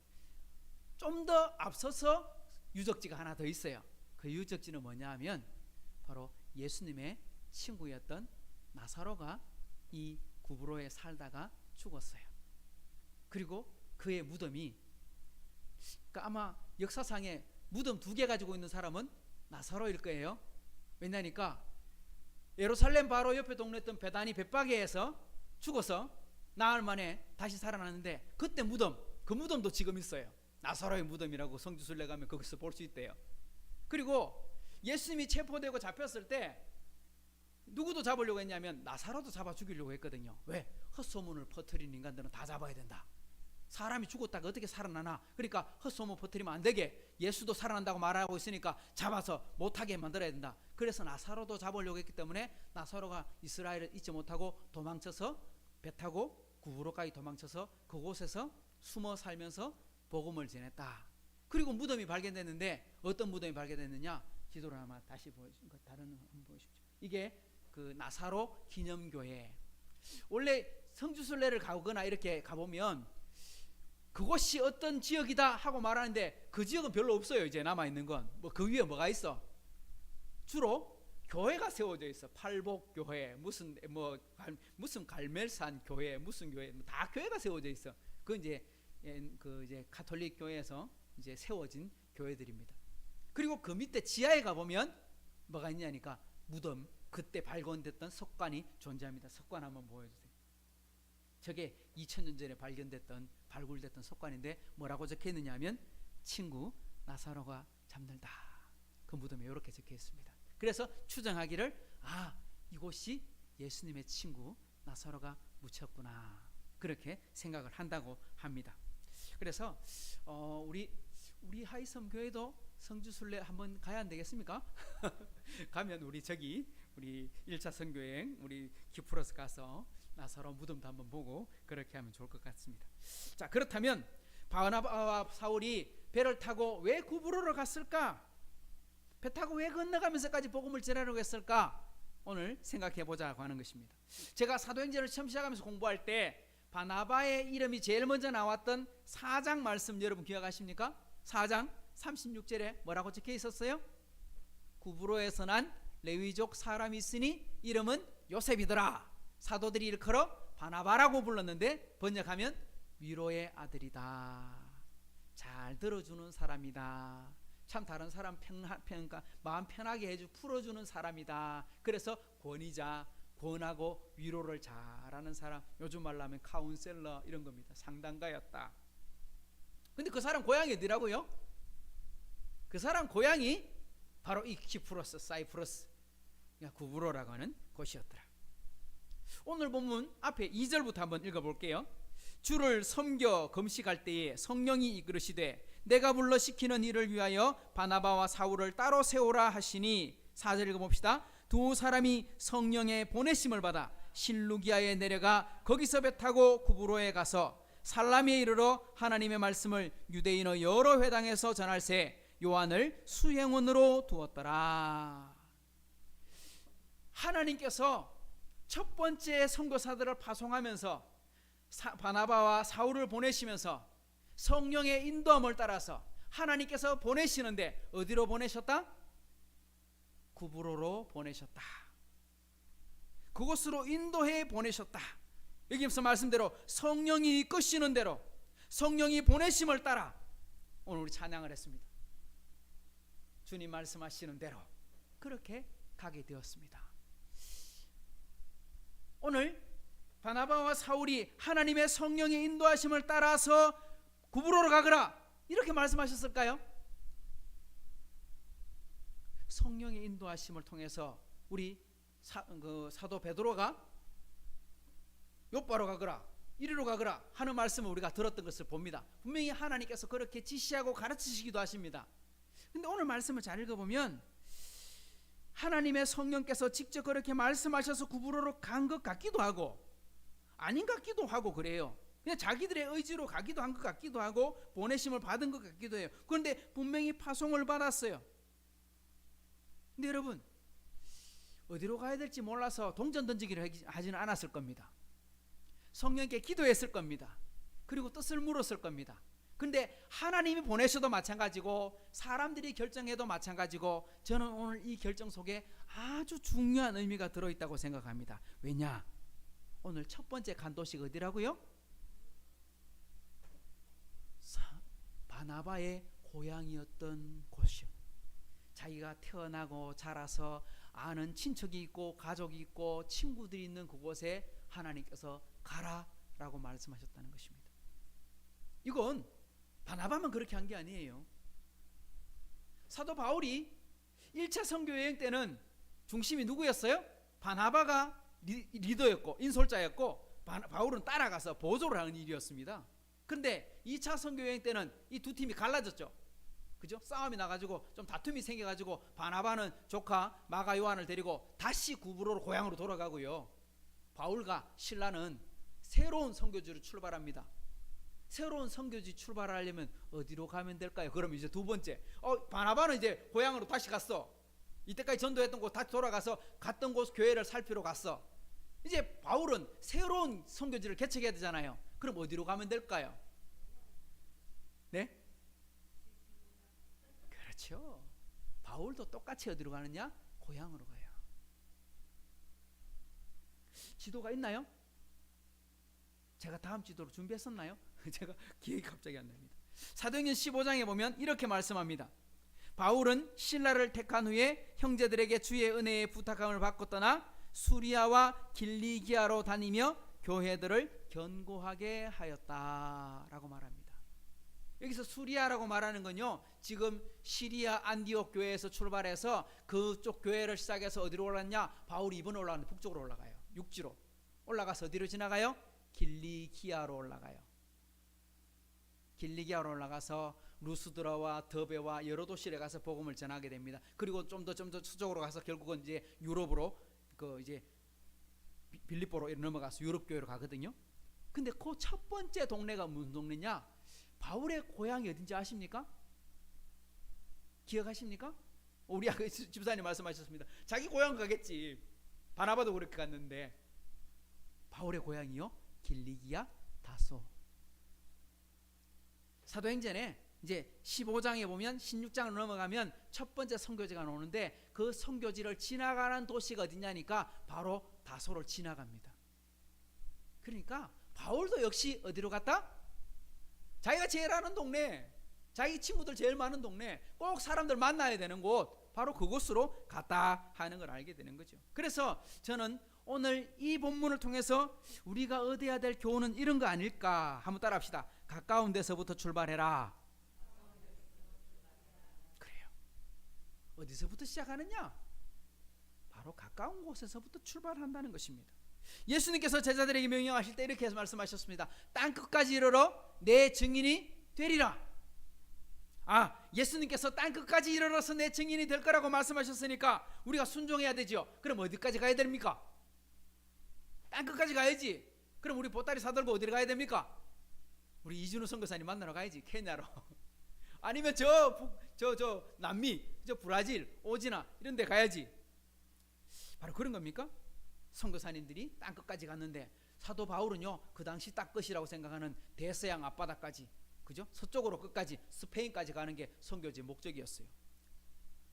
좀 더 앞서서 유적지가 하나 더 있어요. 그 유적지는 뭐냐 하면 바로 예수님의 친구였던 나사로가 이 구브로에 살다가 죽었어요. 그리고 그의 무덤이, 그러니까 아마 역사상에 무덤 2개 가지고 있는 사람은 나사로일 거예요. 왜냐니까 예루살렘 바로 옆에 동네였던 베다니 벳바게에서 죽어서 나흘 만에 다시 살아났는데, 그때 그 무덤도 지금 있어요. 나사로의 무덤이라고 성지순례 가면 거기서 볼 수 있대요. 그리고 예수님이 체포되고 잡혔을 때 누구도 잡으려고 했냐면 나사로도 잡아 죽이려고 했거든요. 왜? 헛소문을 퍼뜨린 인간들은 다 잡아야 된다. 사람이 죽었다가 어떻게 살아나나? 그러니까 헛소문 퍼뜨리면 안 되게, 예수도 살아난다고 말하고 있으니까 잡아서 못하게 만들어야 된다. 그래서 나사로도 잡으려고 했기 때문에 나사로가 이스라엘을 잊지 못하고 도망쳐서 배 타고 구브로까지 도망쳐서 그곳에서 숨어 살면서 복음을 전했다. 그리고 무덤이 발견됐는데 어떤 무덤이 발견됐느냐? 지도를 아마 다시 보여주신 것, 다른 거 한번 보십시오. 이게 그 나사로 기념교회. 원래 성지순례를 가거나 이렇게 가보면 그곳이 어떤 지역이다 하고 말하는데 그 지역은 별로 없어요. 이제 남아있는 건 뭐 그 위에 뭐가 있어? 주로 교회가 세워져 있어. 팔복교회, 무슨 갈멜산 교회, 무슨 교회, 다 교회가 세워져 있어. 그 이제 가톨릭 교회에서 이제 세워진 교회들입니다. 그리고 그 밑에 지하에 가보면 뭐가 있냐니까 무덤, 그때 발견됐던 석관이 존재합니다. 석관 한번 보여주세요. 저게 2000년 전에 발굴됐던 석관인데 뭐라고 적혀있느냐 하면 친구 나사로가 잠들다. 그 무덤에 이렇게 적혀 있습니다. 그래서 추정하기를 이곳이 예수님의 친구 나사로가 묻혔구나, 그렇게 생각을 한다고 합니다. 그래서 우리 하이섬 교회도 성지순례 한번 가야 안 되겠습니까? 가면 우리 1차 선교여행 우리 키프로스 가서 나사로 무덤도 한번 보고 그렇게 하면 좋을 것 같습니다. 자, 그렇다면 바나바와 사울이 배를 타고 왜 구브로로 갔을까? 배 타고 왜 건너가면서까지 복음을 전하려고 했을까? 오늘 생각해 보자고 하는 것입니다. 제가 사도행전을 처음 시작하면서 공부할 때 바나바의 이름이 제일 먼저 나왔던 4장 말씀 여러분 기억하십니까? 4장 36절에 뭐라고 적혀 있었어요? 구브로에서 난 레위족 사람이 있으니 이름은 요셉이더라. 사도들이 일컬어 바나바라고 불렀는데 번역하면 위로의 아들이다. 잘 들어주는 사람이다. 참 다른 사람 마음 편하게 풀어주는 사람이다. 그래서 권하고 위로를 잘하는 사람, 요즘 말로 하면 카운셀러 이런 겁니다. 상담가였다. 근데 그 사람 고향이 어디라고요? 그 사람 고향이 바로 이 키프로스, 사이프러스, 그러니까 구브로라고 하는 곳이었더라. 오늘 본문 앞에 2절부터 한번 읽어볼게요. 주를 섬겨 금식할 때에 성령이 이끌으시되 내가 불러 시키는 일을 위하여 바나바와 사울을 따로 세우라 하시니 4절 읽어봅시다. 두 사람이 성령의 보내심을 받아 실루기아에 내려가 거기서 배 타고 구브로에 가서 살라미에 이르러 하나님의 말씀을 유대인의 여러 회당에서 전할세 요한을 수행원으로 두었더라. 하나님께서 첫 번째 선교사들을 파송하면서 바나바와 사울을 보내시면서 성령의 인도함을 따라서 하나님께서 보내시는데 어디로 보내셨다? 구브로로 보내셨다. 그곳으로 인도해 보내셨다. 여기서 말씀대로 성령이 이끄시는 대로 성령이 보내심을 따라 오늘 우리 찬양을 했습니다. 주님 말씀하시는 대로 그렇게 가게 되었습니다. 오늘 바나바와 사울이 하나님의 성령의 인도하심을 따라서 구브로로 가거라 이렇게 말씀하셨을까요? 성령의 인도하심을 통해서 우리 사도 베드로가 요바로 가거라 이리로 가거라 하는 말씀을 우리가 들었던 것을 봅니다. 분명히 하나님께서 그렇게 지시하고 가르치시기도 하십니다. 근데 오늘 말씀을 잘 읽어보면 하나님의 성령께서 직접 그렇게 말씀하셔서 구브로로 간 것 같기도 하고 아닌 것 같기도 하고 그래요. 그냥 자기들의 의지로 가기도 한 것 같기도 하고 보내심을 받은 것 같기도 해요. 그런데 분명히 파송을 받았어요. 근데 여러분 어디로 가야 될지 몰라서 동전 던지기를 하지는 않았을 겁니다. 성령께 기도했을 겁니다. 그리고 뜻을 물었을 겁니다. 근데 하나님이 보내셔도 마찬가지고 사람들이 결정해도 마찬가지고 저는 오늘 이 결정 속에 아주 중요한 의미가 들어있다고 생각합니다. 왜냐? 오늘 첫 번째 간 도시가 어디라고요? 바나바의 고향이었던 곳이요. 자기가 태어나고 자라서 아는 친척이 있고 가족이 있고 친구들이 있는 그곳에 하나님께서 가라라고 말씀하셨다는 것입니다. 이건 바나바만 그렇게 한 게 아니에요. 사도 바울이 1차 선교 여행 때는 중심이 누구였어요? 바나바가 리더였고 인솔자였고 바울은 따라가서 보조를 하는 일이었습니다. 근데 2차 선교 여행 때는 이 두 팀이 갈라졌죠. 그죠? 싸움이 나가지고 좀 다툼이 생겨가지고 바나바는 조카 마가 요한을 데리고 다시 구브로로 고향으로 돌아가고요. 바울과 실라는 새로운 선교지로 출발합니다. 새로운 선교지 출발하려면 어디로 가면 될까요? 그럼 이제 두 번째 바나바는 이제 고향으로 다시 갔어. 이때까지 전도했던 곳 다시 돌아가서 갔던 곳 교회를 살피러 갔어. 이제 바울은 새로운 선교지를 개척해야 되잖아요. 그럼 어디로 가면 될까요? 네? 그렇죠. 바울도 똑같이 어디로 가느냐? 고향으로 가요. 지도가 있나요? 제가 다음 지도로 준비했었나요? 제가 기억이 갑자기 안 납니다. 사도행전 15장에 보면 이렇게 말씀합니다. 바울은 신라를 택한 후에 형제들에게 주의 은혜에 부탁함을 받고 떠나 수리아와 길리기아로 다니며 교회들을 견고하게 하였다라고 말합니다. 여기서 수리아라고 말하는 건요, 지금 시리아 안디옥 교회에서 출발해서 그쪽 교회를 시작해서 어디로 올랐냐? 바울이 이번에 올라가는 북쪽으로 올라가요. 육지로 올라가서 어디로 지나가요? 길리기아로 올라가요. 길리기아로 올라가서 루스드라와 더베와 여러 도시에 가서 복음을 전하게 됩니다. 그리고 좀 더 수적으로 가서 결국은 이제 유럽으로 이제 빌립보로 넘어가서 유럽 교회로 가거든요. 근데 그 첫 번째 동네가 무슨 동네냐? 바울의 고향이 어딘지 아십니까? 기억하십니까? 우리 집사님 말씀하셨습니다. 자기 고향 가겠지. 바나바도 그렇게 갔는데 바울의 고향이요? 길리기아 다소. 사도행전에 이제 15장에 보면 16장을 넘어가면 첫 번째 선교지가 나오는데 그 선교지를 지나가는 도시가 어디냐니까 바로 다소를 지나갑니다. 그러니까 바울도 역시 어디로 갔다? 자기가 제일 아는 동네, 자기 친구들 제일 많은 동네, 꼭 사람들 만나야 되는 곳, 바로 그곳으로 갔다 하는 걸 알게 되는 거죠. 그래서 저는 오늘 이 본문을 통해서 우리가 얻어야 될 교훈은 이런 거 아닐까? 한번 따라합시다. 가까운 데서부터 출발해라. 그래요. 어디서부터 시작하느냐? 바로 가까운 곳에서부터 출발한다는 것입니다. 예수님께서 제자들에게 명령하실 때 이렇게 말씀하셨습니다. 땅 끝까지 이르러 내 증인이 되리라. 예수님께서 땅 끝까지 이르러서 내 증인이 될 거라고 말씀하셨으니까 우리가 순종해야 되죠. 그럼 어디까지 가야 됩니까? 땅 끝까지 가야지. 그럼 우리 보따리 사들고 어디로 가야 됩니까? 우리 이준우 선교사님 만나러 가야지. 케냐로. 아니면 저 남미, 저 브라질, 오지나 이런 데 가야지. 바로 그런 겁니까? 선교사님들이 땅 끝까지 갔는데 사도 바울은요, 그 당시 땅 끝이라고 생각하는 대서양 앞바다까지, 그죠? 서쪽으로 끝까지 스페인까지 가는 게 선교지의 목적이었어요.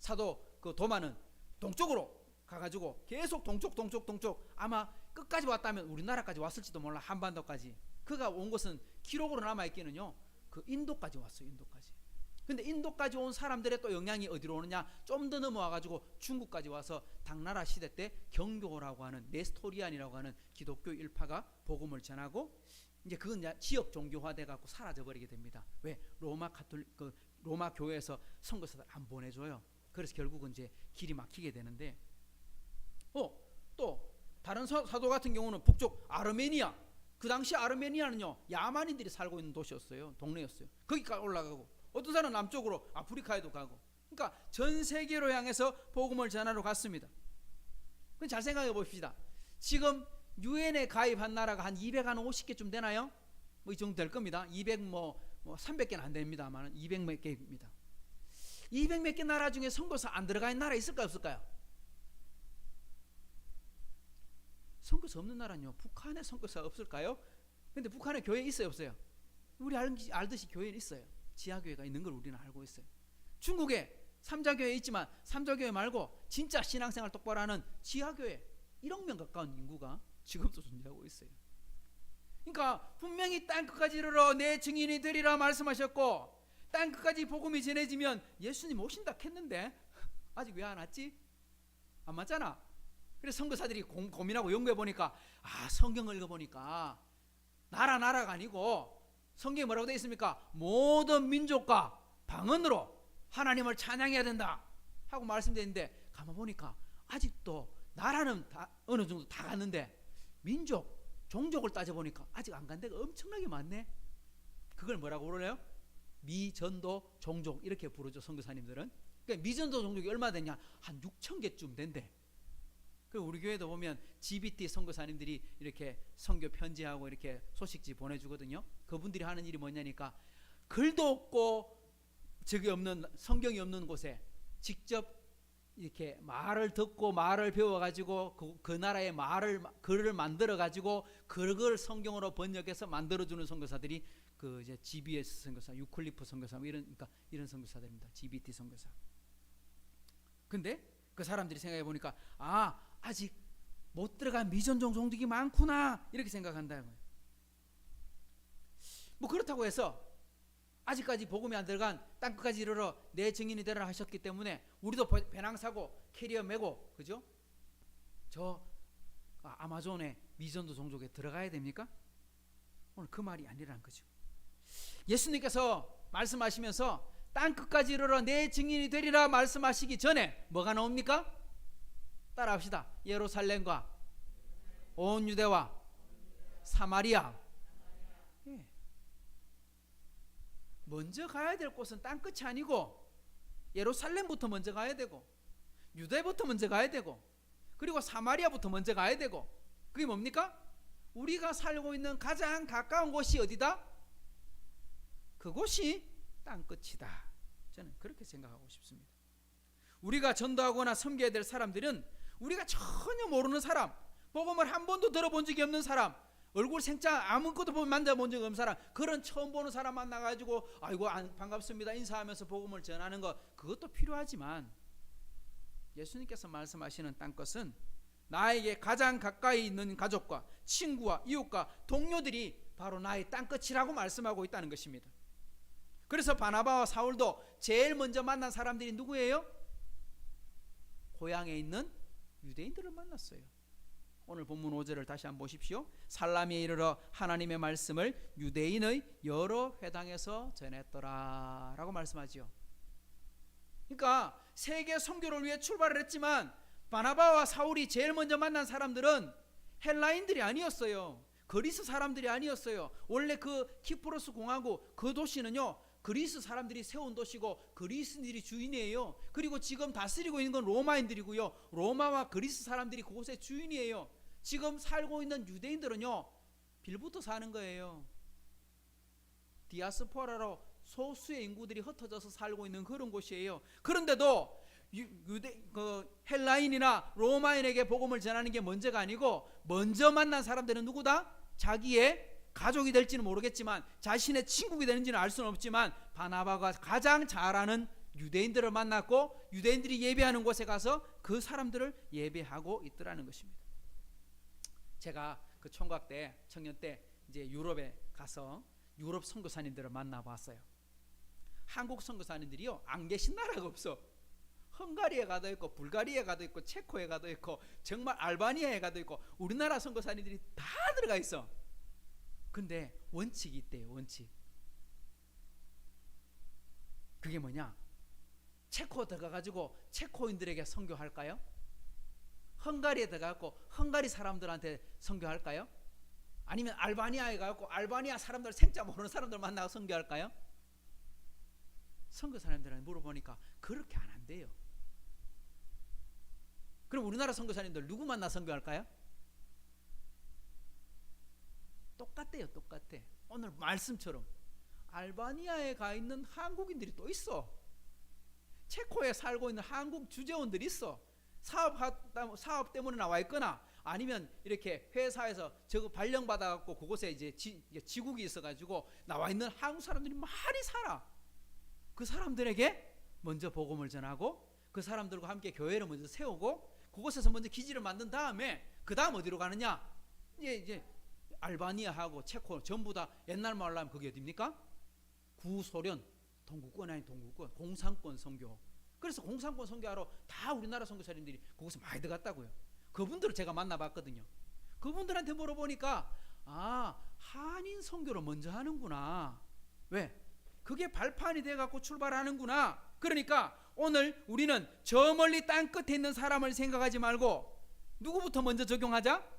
사도 그 도마는 동쪽으로 가가지고 계속 동쪽 아마 끝까지 왔다면 우리나라까지 왔을지도 몰라. 한반도까지. 그가 온 것은 기록으로 남아있기는요, 그 인도까지 왔어요. 인도까지. 근데 인도까지 온 사람들의 또 영향이 어디로 오느냐, 좀 더 넘어와가지고 중국까지 와서 당나라 시대 때 경교라고 하는 네스토리안이라고 하는 기독교 일파가 복음을 전하고, 이제 그건 이제 지역 종교화돼 갖고 사라져 버리게 됩니다. 왜? 로마 교회에서 선교사들 안 보내줘요. 그래서 결국은 이제 길이 막히게 되는데, 또 다른 사도 같은 경우는 북쪽 아르메니아, 그 당시 아르메니아는요 야만인들이 살고 있는 도시였어요. 동네였어요. 거기까지 올라가고, 어떤 사람은 남쪽으로 아프리카에도 가고, 그러니까 전 세계로 향해서 복음을 전하러 갔습니다. 그럼 잘 생각해 봅시다. 지금 유엔에 가입한 나라가 한 250개쯤 되나요? 뭐 이 정도 될 겁니다. 300개는 안 됩니다. 아마 200몇 개입니다. 200몇 개 나라 중에 선교사 안 들어가 있는 나라 있을까요, 없을까요? 선교사 없는 나라는요, 북한에 선교사 없을까요? 근데 북한에 교회 있어요, 없어요? 우리 알듯이 교회는 있어요. 지하교회가 있는 걸 우리는 알고 있어요. 중국에 삼자교회 있지만 삼자교회 말고 진짜 신앙생활 똑바로 하는 지하교회 1억 명 가까운 인구가 지금도 존재하고 있어요. 그러니까 분명히 땅끝까지 이르러 내 증인이 되리라 말씀하셨고, 땅끝까지 복음이 전해지면 예수님 오신다 했는데 아직 왜 안 왔지? 안 맞잖아. 그래서 선교사들이 고민하고 연구해 보니까, 성경을 읽어보니까 나라가 아니고 성경에 뭐라고 되어 있습니까? 모든 민족과 방언으로 하나님을 찬양해야 된다 하고 말씀되어 있는데, 가만 보니까 아직도 나라는 다 어느 정도 다 갔는데 민족, 종족을 따져보니까 아직 안 간 데가 엄청나게 많네. 그걸 뭐라고 부르나요? 미전도 종족 이렇게 부르죠, 선교사님들은. 그러니까 미전도 종족이 얼마 되냐? 한 6,000개쯤 된대. 그리고 우리 교회도 보면 GBT 선교사님들이 이렇게 선교 편지하고 이렇게 소식지 보내주거든요. 그분들이 하는 일이 뭐냐니까, 글도 없고 적이 없는, 성경이 없는 곳에 직접 이렇게 말을 듣고 말을 배워가지고 그 나라의 글을 만들어가지고 그걸 성경으로 번역해서 만들어주는 선교사들이 그 이제 GBS 선교사, 유클리프 선교사, 그러니까 이런 선교사들입니다. GBT 선교사. 근데 그 사람들이 생각해 보니까, 아직 못 들어간 미전종 종족이 많구나 이렇게 생각한다는 거예요. 뭐 그렇다고 해서 아직까지 복음이 안 들어간 땅끝까지 이르러 내 증인이 되라 하셨기 때문에 우리도 배낭 사고 캐리어 메고, 그죠? 저 아마존의 미전도 종족에 들어가야 됩니까? 오늘 그 말이 아니라는 거죠. 예수님께서 말씀하시면서 땅끝까지 이르러 내 증인이 되리라 말씀하시기 전에 뭐가 나옵니까? 따라합시다. 예루살렘과 온 유대와 사마리아. 먼저 가야 될 곳은 땅끝이 아니고 예루살렘부터 먼저 가야 되고, 유대부터 먼저 가야 되고, 그리고 사마리아부터 먼저 가야 되고, 그게 뭡니까? 우리가 살고 있는 가장 가까운 곳이 어디다? 그곳이 땅끝이다. 저는 그렇게 생각하고 싶습니다. 우리가 전도하거나 섬겨야 될 사람들은 우리가 전혀 모르는 사람, 복음을 한 번도 들어본 적이 없는 사람, 얼굴 생짜 아무것도 만져본 적 없는 사람, 그런 처음 보는 사람 만나가지고 아이고 반갑습니다 인사하면서 복음을 전하는 것, 그것도 필요하지만 예수님께서 말씀하시는 땅끝은 나에게 가장 가까이 있는 가족과 친구와 이웃과 동료들이 바로 나의 땅끝이라고 말씀하고 있다는 것입니다. 그래서 바나바와 사울도 제일 먼저 만난 사람들이 누구예요? 고향에 있는 유대인들을 만났어요. 오늘 본문 5절을 다시 한번 보십시오. 살라미에 이르러 하나님의 말씀을 유대인의 여러 회당에서 전했더라 라고 말씀하지요. 그러니까 세계 선교를 위해 출발을 했지만 바나바와 사울이 제일 먼저 만난 사람들은 헬라인들이 아니었어요. 그리스 사람들이 아니었어요. 원래 그 키프로스 공화국 그 도시는요, 그리스 사람들이 세운 도시고 그리스인들이 주인이에요. 그리고 지금 다스리고 있는 건 로마인들이고요. 로마와 그리스 사람들이 그곳의 주인이에요. 지금 살고 있는 유대인들은요, 빌부터 사는 거예요. 디아스포라로 소수의 인구들이 흩어져서 살고 있는 그런 곳이에요. 그런데도 헬라인이나 로마인에게 복음을 전하는 게 먼저가 아니고, 먼저 만난 사람들은 누구다? 자기의 가족이 될지는 모르겠지만, 자신의 친구가 되는지는 알 수는 없지만, 바나바가 가장 잘 아는 유대인들을 만났고, 유대인들이 예배하는 곳에 가서 그 사람들을 예배하고 있더라는 것입니다. 제가 그 총각 때, 청년 때 이제 유럽에 가서 유럽 선교사님들을 만나봤어요. 한국 선교사님들이요, 안 계신 나라가 없어. 헝가리에 가도 있고, 불가리아에 가도 있고, 체코에 가도 있고, 정말 알바니아에 가도 있고, 우리나라 선교사님들이 다 들어가 있어. 근데 원칙이 있대요. 원칙. 그게 뭐냐? 체코 들어가가지고 체코인들에게 선교할까요? 헝가리에 들어가고 헝가리 사람들한테 선교할까요? 아니면 알바니아에 가고 알바니아 사람들 생자 모르는 사람들 만나고 선교할까요? 선교 사람들한테 물어보니까 그렇게 안 한대요. 그럼 우리나라 선교사님들 누구 만나 선교할까요? 똑같대요. 똑같아. 오늘 말씀처럼 알바니아에 가 있는 한국인들이 또 있어. 체코에 살고 있는 한국 주재원들이 있어. 사업 때문에 나와 있거나, 아니면 이렇게 회사에서 저거 발령받아 갖고 그곳에 이제 지국이 있어 가지고 나와 있는 한국 사람들이 많이 살아. 그 사람들에게 먼저 복음을 전하고, 그 사람들과 함께 교회를 먼저 세우고, 그곳에서 먼저 기지를 만든 다음에 그 다음 어디로 가느냐? 이제 알바니아하고 체코 전부 다 옛날 말로 하면 그게 어딥니까? 구소련, 동구권 아닌 동구권, 공산권 선교. 그래서 공산권 선교하러 다 우리나라 선교사님들이 거기서 많이 들어갔다고요. 그분들을 제가 만나봤거든요. 그분들한테 물어보니까, 아, 한인 선교를 먼저 하는구나. 왜? 그게 발판이 돼갖고 출발하는구나. 그러니까 오늘 우리는 저 멀리 땅 끝에 있는 사람을 생각하지 말고 누구부터 먼저 적용하자?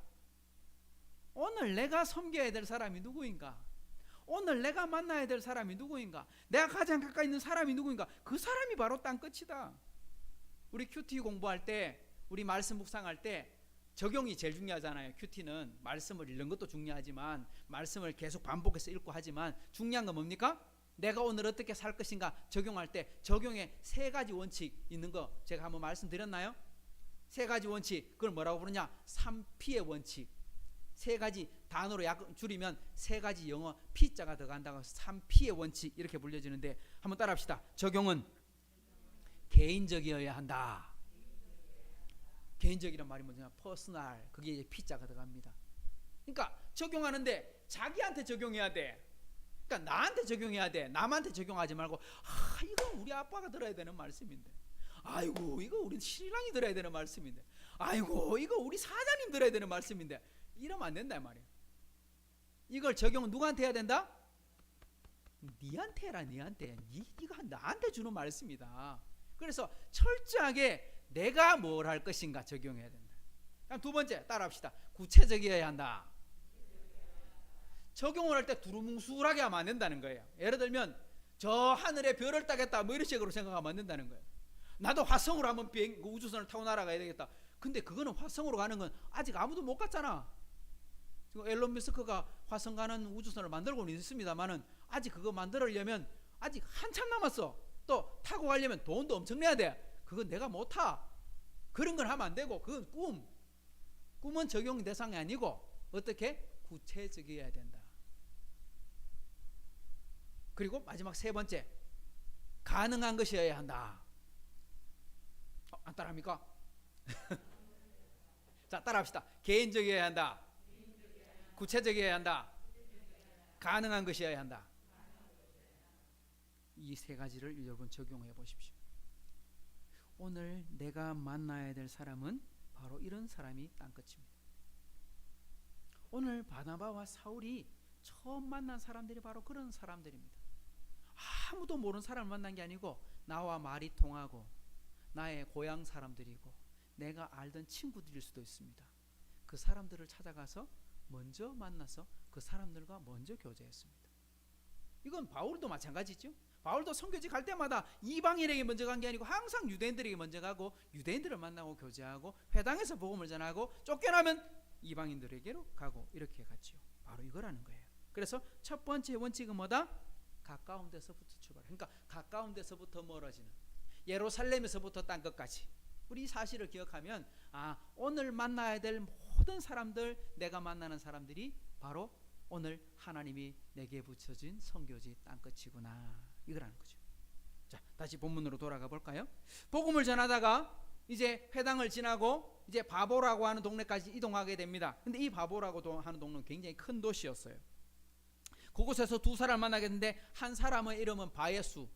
오늘 내가 섬겨야 될 사람이 누구인가? 오늘 내가 만나야 될 사람이 누구인가? 내가 가장 가까이 있는 사람이 누구인가? 그 사람이 바로 땅 끝이다. 우리 큐티 공부할 때, 우리 말씀 묵상할 때 적용이 제일 중요하잖아요. 큐티는 말씀을 읽는 것도 중요하지만, 말씀을 계속 반복해서 읽고 하지만, 중요한 건 뭡니까? 내가 오늘 어떻게 살 것인가 적용할 때 적용에 세 가지 원칙 있는 거 제가 한번 말씀드렸나요? 세 가지 원칙, 그걸 뭐라고 부르냐? 3P의 원칙. 세 가지 단어로 줄이면 세 가지 영어 P자가 들어간다고 해서 3P의 원칙 이렇게 불려지는데, 한번 따라합시다. 적용은 개인적이어야 한다. 개인적이란 말이 뭐냐? 퍼스널. 그게 이제 P자가 들어갑니다. 그러니까 적용하는데 자기한테 적용해야 돼. 그러니까 나한테 적용해야 돼. 남한테 적용하지 말고, 이거 우리 아빠가 들어야 되는 말씀인데, 아이고 이거 우리 신랑이 들어야 되는 말씀인데, 아이고 이거 우리 사장님 들어야 되는 말씀인데, 이러면 안 된다 말이야. 이걸 적용은 누구한테 해야 된다? 니한테 해라. 니한테. 니가 나한테 주는 말씀이다. 그래서 철저하게 내가 뭘 할 것인가 적용해야 된다. 그럼 두 번째 따라합시다. 구체적이어야 한다. 적용을 할 때 두루뭉술하게 하면 안 된다는 거예요. 예를 들면 저 하늘에 별을 따겠다 뭐 이런 식으로 생각하면 안 된다는 거예요. 나도 화성으로 한번 우주선을 타고 날아가야 되겠다. 근데 그거는 화성으로 가는 건 아직 아무도 못 갔잖아. 지금 앨런 머스크가 화성 가는 우주선을 만들고는 있습니다만은 아직 그거 만들려면 아직 한참 남았어. 또 타고 가려면 돈도 엄청 내야 돼. 그건 내가 못 타. 그런 걸 하면 안 되고, 그건 꿈. 꿈은 적용 대상이 아니고 어떻게? 구체적이어야 된다. 그리고 마지막 세 번째, 가능한 것이어야 한다. 안 따라합니까? 자, 따라합시다. 개인적이어야 한다. 구체적이어야 한다. 가능한 것이어야 한다. 이 세 가지를 여러분 적용해 보십시오. 오늘 내가 만나야 될 사람은 바로 이런 사람이 땅끝입니다. 오늘 바나바와 사울이 처음 만난 사람들이 바로 그런 사람들입니다. 아무도 모르는 사람을 만난 게 아니고 나와 말이 통하고 나의 고향 사람들이고 내가 알던 친구들일 수도 있습니다. 그 사람들을 찾아가서 먼저 만나서 그 사람들과 먼저 교제했습니다. 이건 바울도 마찬가지죠. 바울도 선교지 갈 때마다 이방인에게 먼저 간 게 아니고 항상 유대인들에게 먼저 가고 유대인들을 만나고 교제하고 회당에서 복음을 전하고 쫓겨나면 이방인들에게로 가고 이렇게 갔죠. 바로 이거라는 거예요. 그래서 첫 번째 원칙은 뭐다? 가까운 데서부터 출발. 그러니까 가까운 데서부터 멀어지는, 예루살렘에서부터 땅 끝까지. 우리 이 사실을 기억하면 오늘 만나야 될 모든 사람들, 내가 만나는 사람들이 바로 오늘 하나님이 내게 붙여진 선교지 땅끝이구나, 이거라는 거죠. 자, 다시 본문으로 돌아가 볼까요? 복음을 전하다가 이제 회당을 지나고 이제 바보라고 하는 동네까지 이동하게 됩니다. 근데 이 바보라고 하는 동네는 굉장히 큰 도시였어요. 그곳에서 두 사람을 만나게 됐는데 한 사람의 이름은 바예수,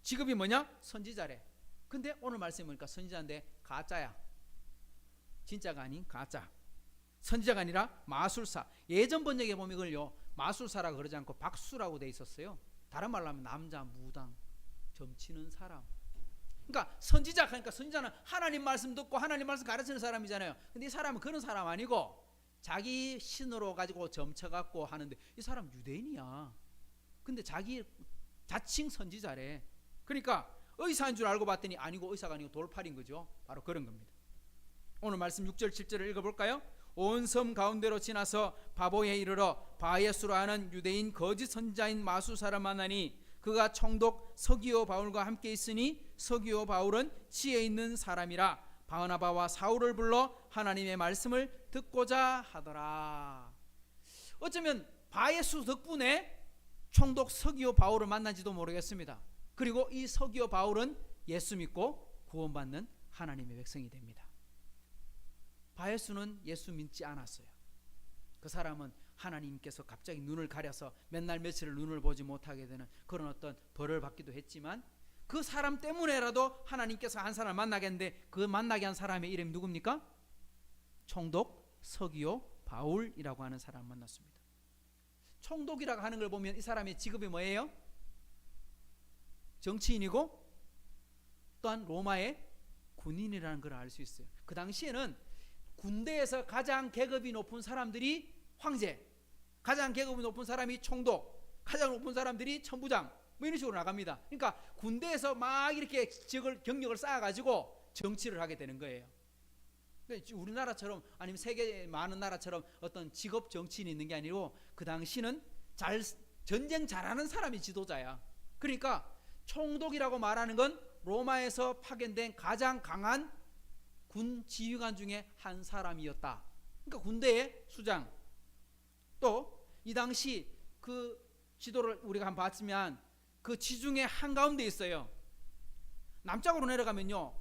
직업이 뭐냐? 선지자래. 근데 오늘 말씀해 보니까 선지자인데 가짜야. 진짜가 아닌 가짜. 선지자가 아니라 마술사. 예전 번역에 보면 이걸요 마술사라고 그러지 않고 박수라고 돼 있었어요. 다른 말로 하면 남자 무당, 점치는 사람. 그러니까 선지자, 그러니까 선지자는 하나님 말씀 듣고 하나님 말씀 가르치는 사람이잖아요. 근데 이 사람은 그런 사람 아니고 자기 신으로 가지고 점쳐갖고 하는데, 이 사람 유대인이야. 근데 자기 자칭 선지자래. 그러니까 의사인 줄 알고 봤더니 아니고 의사가 아니고 돌팔인 거죠. 바로 그런 겁니다. 오늘 말씀 6절 7절을 읽어볼까요? 온 섬 가운데로 지나서 바보에 이르러 바예수라 하는 유대인 거짓 선지자인 마술사를 만나니 그가 총독 서기오 바울과 함께 있으니 서기오 바울은 지혜 있는 사람이라 바나바와 사울을 불러 하나님의 말씀을 듣고자 하더라. 어쩌면 바예수 덕분에 총독 서기오 바울을 만난지도 모르겠습니다. 그리고 이 서기오 바울은 예수 믿고 구원받는 하나님의 백성이 됩니다. 바예수는 예수 믿지 않았어요. 그 사람은 하나님께서 갑자기 눈을 가려서 맨날 며칠을 눈을 보지 못하게 되는 그런 어떤 벌을 받기도 했지만, 그 사람 때문에라도 하나님께서 한 사람을 만나겠는데 그 만나게 한 사람의 이름이 누굽니까? 총독 서기오 바울이라고 하는 사람을 만났습니다. 총독이라고 하는 걸 보면 이 사람의 직업이 뭐예요? 정치인이고 또한 로마의 군인이라는 걸 알 수 있어요. 그 당시에는 군대에서 가장 계급이 높은 사람들이 황제, 가장 계급이 높은 사람이 총독, 가장 높은 사람들이 천부장, 뭐 이런 식으로 나갑니다. 그러니까 군대에서 막 이렇게 경력을 쌓아가지고 정치를 하게 되는 거예요. 그러니까 우리나라처럼 아니면 세계 많은 나라처럼 어떤 직업 정치인이 있는 게 아니고 그 당시는 전쟁 잘하는 사람이 지도자야. 그러니까 총독이라고 말하는 건 로마에서 파견된 가장 강한 군 지휘관 중에 한 사람이었다. 그러니까 군대의 수장. 또 이 당시 그 지도를 우리가 한번 봤으면 그 지중해 한가운데 있어요. 남쪽으로 내려가면요,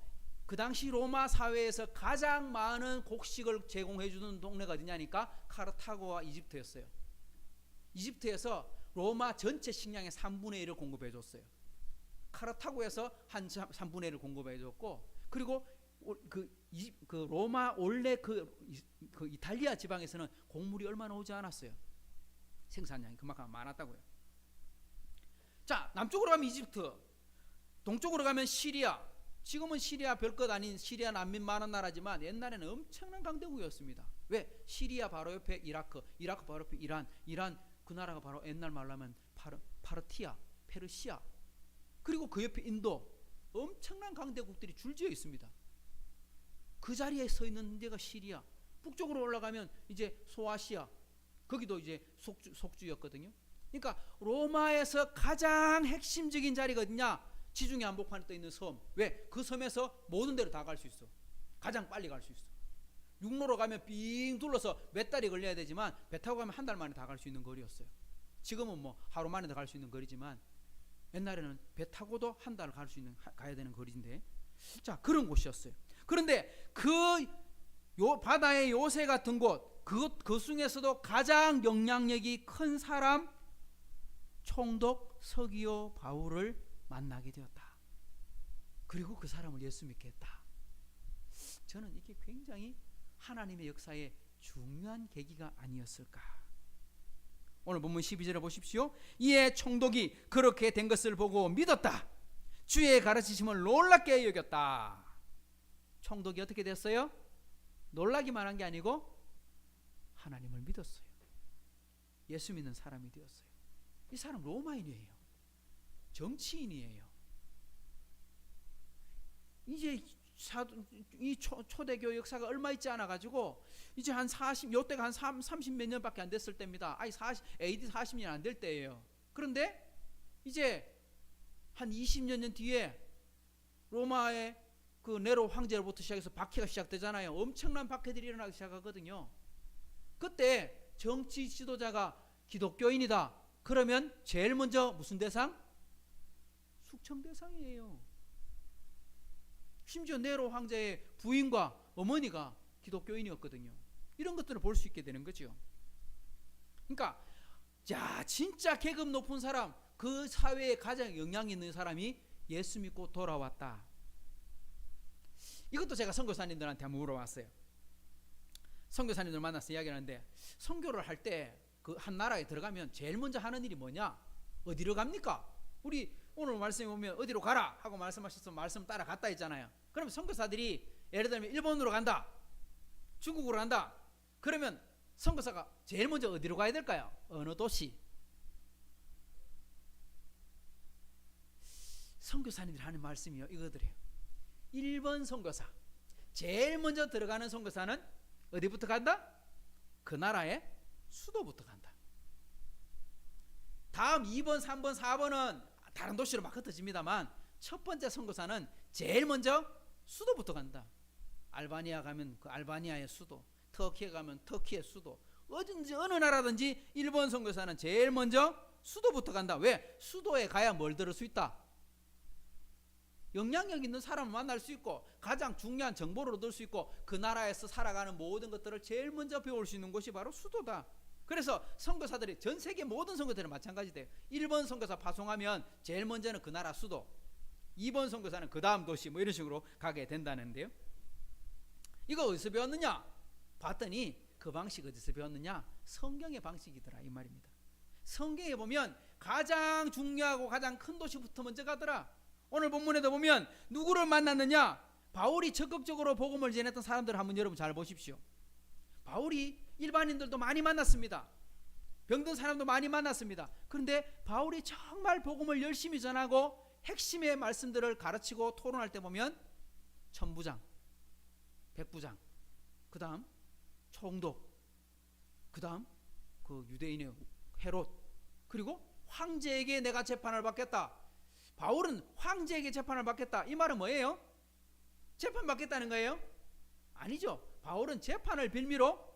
그 당시 로마 사회에서 가장 많은 곡식을 제공해 주는 동네가 어디냐니까 카르타고와 이집트였어요. 이집트에서 로마 전체 식량의 3분의 1을 공급해 줬어요. 카르타고에서 한 3분의 1을 공급해 줬고, 그리고 그 로마 원래 그 이탈리아 지방에서는 곡물이 얼마나 오지 않았어요. 생산량이 그만큼 많았다고요. 자, 남쪽으로 가면 이집트, 동쪽으로 가면 시리아. 지금은 시리아 별것 아닌 시리아 난민 많은 나라지만 옛날에는 엄청난 강대국이었습니다. 왜? 시리아 바로 옆에 이라크 바로 옆에 이란 그 나라가 바로 옛날 말로 하면 파르티아, 페르시아, 그리고 그 옆에 인도, 엄청난 강대국들이 줄지어 있습니다. 그 자리에 서 있는 데가 시리아. 북쪽으로 올라가면 이제 소아시아, 거기도 이제 속주였거든요. 그러니까 로마에서 가장 핵심적인 자리가 어디냐? 지중해 한복판에 떠 있는 섬. 왜? 그 섬에서 모든 데로 다 갈 수 있어. 가장 빨리 갈 수 있어. 육로로 가면 삥 둘러서 몇 달이 걸려야 되지만 배 타고 가면 한 달 만에 다 갈 수 있는 거리였어요. 지금은 뭐 하루 만에 다 갈 수 있는 거리지만 옛날에는 배 타고도 한 달 가야 되는 거리인데, 자, 그런 곳이었어요. 그런데 바다의 요새 같은 곳, 그 중에서도 가장 영향력이 큰 사람 총독 서기오 바울을 만나게 되었다. 그리고 그 사람을 예수 믿게 했다. 저는 이게 굉장히 하나님의 역사에 중요한 계기가 아니었을까. 오늘 본문 12절에 보십시오. 이에 총독이 그렇게 된 것을 보고 믿었다. 주의 가르치심을 놀랍게 여겼다. 총독이 어떻게 됐어요? 놀라기만 한 게 아니고 하나님을 믿었어요. 예수 믿는 사람이 되었어요. 이 사람 로마인이에요. 정치인이에요. 이제 이 초대교 역사가 얼마 있지 않아 가지고 이제 한 40, 요때가 한 30 몇 년밖에 안 됐을 때입니다. AD 40년 안 될 때예요. 그런데 이제 한 20여 년 뒤에 로마의 그 네로 황제로부터 시작해서 박해가 시작되잖아요. 엄청난 박해들이 일어나기 시작하거든요. 그때 정치 지도자가 기독교인이다. 그러면 제일 먼저 무슨 대상? 숙청 대상이에요. 심지어 네로 황제의 부인과 어머니가 기독교인이었거든요. 이런 것들을 볼 수 있게 되는 거죠. 그러니까 자, 진짜 계급 높은 사람, 그 사회에 가장 영향 있는 사람이 예수 믿고 돌아왔다. 이것도 제가 선교사님들한테 한번 물어봤어요. 선교사님들 만나서 이야기를 하는데, 선교를 할 때 그 한 나라에 들어가면 제일 먼저 하는 일이 뭐냐? 어디로 갑니까? 우리 오늘 말씀에 보면 어디로 가라 하고 말씀하셔서 말씀 따라 갔다 했잖아요. 그러면 선교사들이 예를 들면 일본으로 간다, 중국으로 간다. 그러면 선교사가 제일 먼저 어디로 가야 될까요? 어느 도시? 선교사님들이 하는 말씀이요, 이거들이에요. 1번 선교사, 제일 먼저 들어가는 선교사는 어디부터 간다? 그 나라의 수도부터 간다. 다음 2번, 3번, 4번은 다른 도시로 막 흩어집니다만 첫 번째 선교사는 제일 먼저 수도부터 간다. 알바니아 가면 그 알바니아의 수도, 터키에 가면 터키의 수도, 어딘지 어느 나라든지 1번 선교사는 제일 먼저 수도부터 간다. 왜? 수도에 가야 뭘 들을 수 있다? 영향력 있는 사람을 만날 수 있고 가장 중요한 정보를 얻을 수 있고 그 나라에서 살아가는 모든 것들을 제일 먼저 배울 수 있는 곳이 바로 수도다. 그래서 선교사들이 전 세계 모든 선교사들은 마찬가지돼요. 1번 선교사 파송하면 제일 먼저는 그 나라 수도, 2번 선교사는 그 다음 도시, 뭐 이런 식으로 가게 된다는데요. 이거 어디서 배웠느냐? 봤더니 그 방식 어디서 배웠느냐? 성경의 방식이더라 이 말입니다. 성경에 보면 가장 중요하고 가장 큰 도시부터 먼저 가더라. 오늘 본문에도 보면 누구를 만났느냐? 바울이 적극적으로 복음을 전했던 사람들 한번 여러분 잘 보십시오. 바울이 일반인들도 많이 만났습니다. 병든 사람도 많이 만났습니다. 그런데 바울이 정말 복음을 열심히 전하고 핵심의 말씀들을 가르치고 토론할 때 보면 천부장, 백부장, 그 다음 총독, 그 다음 그 유대인의 헤롯, 그리고 황제에게 내가 재판을 받겠다. 바울은 황제에게 재판을 받겠다. 이 말은 뭐예요? 재판 받겠다는 거예요? 아니죠. 바울은 재판을 빌미로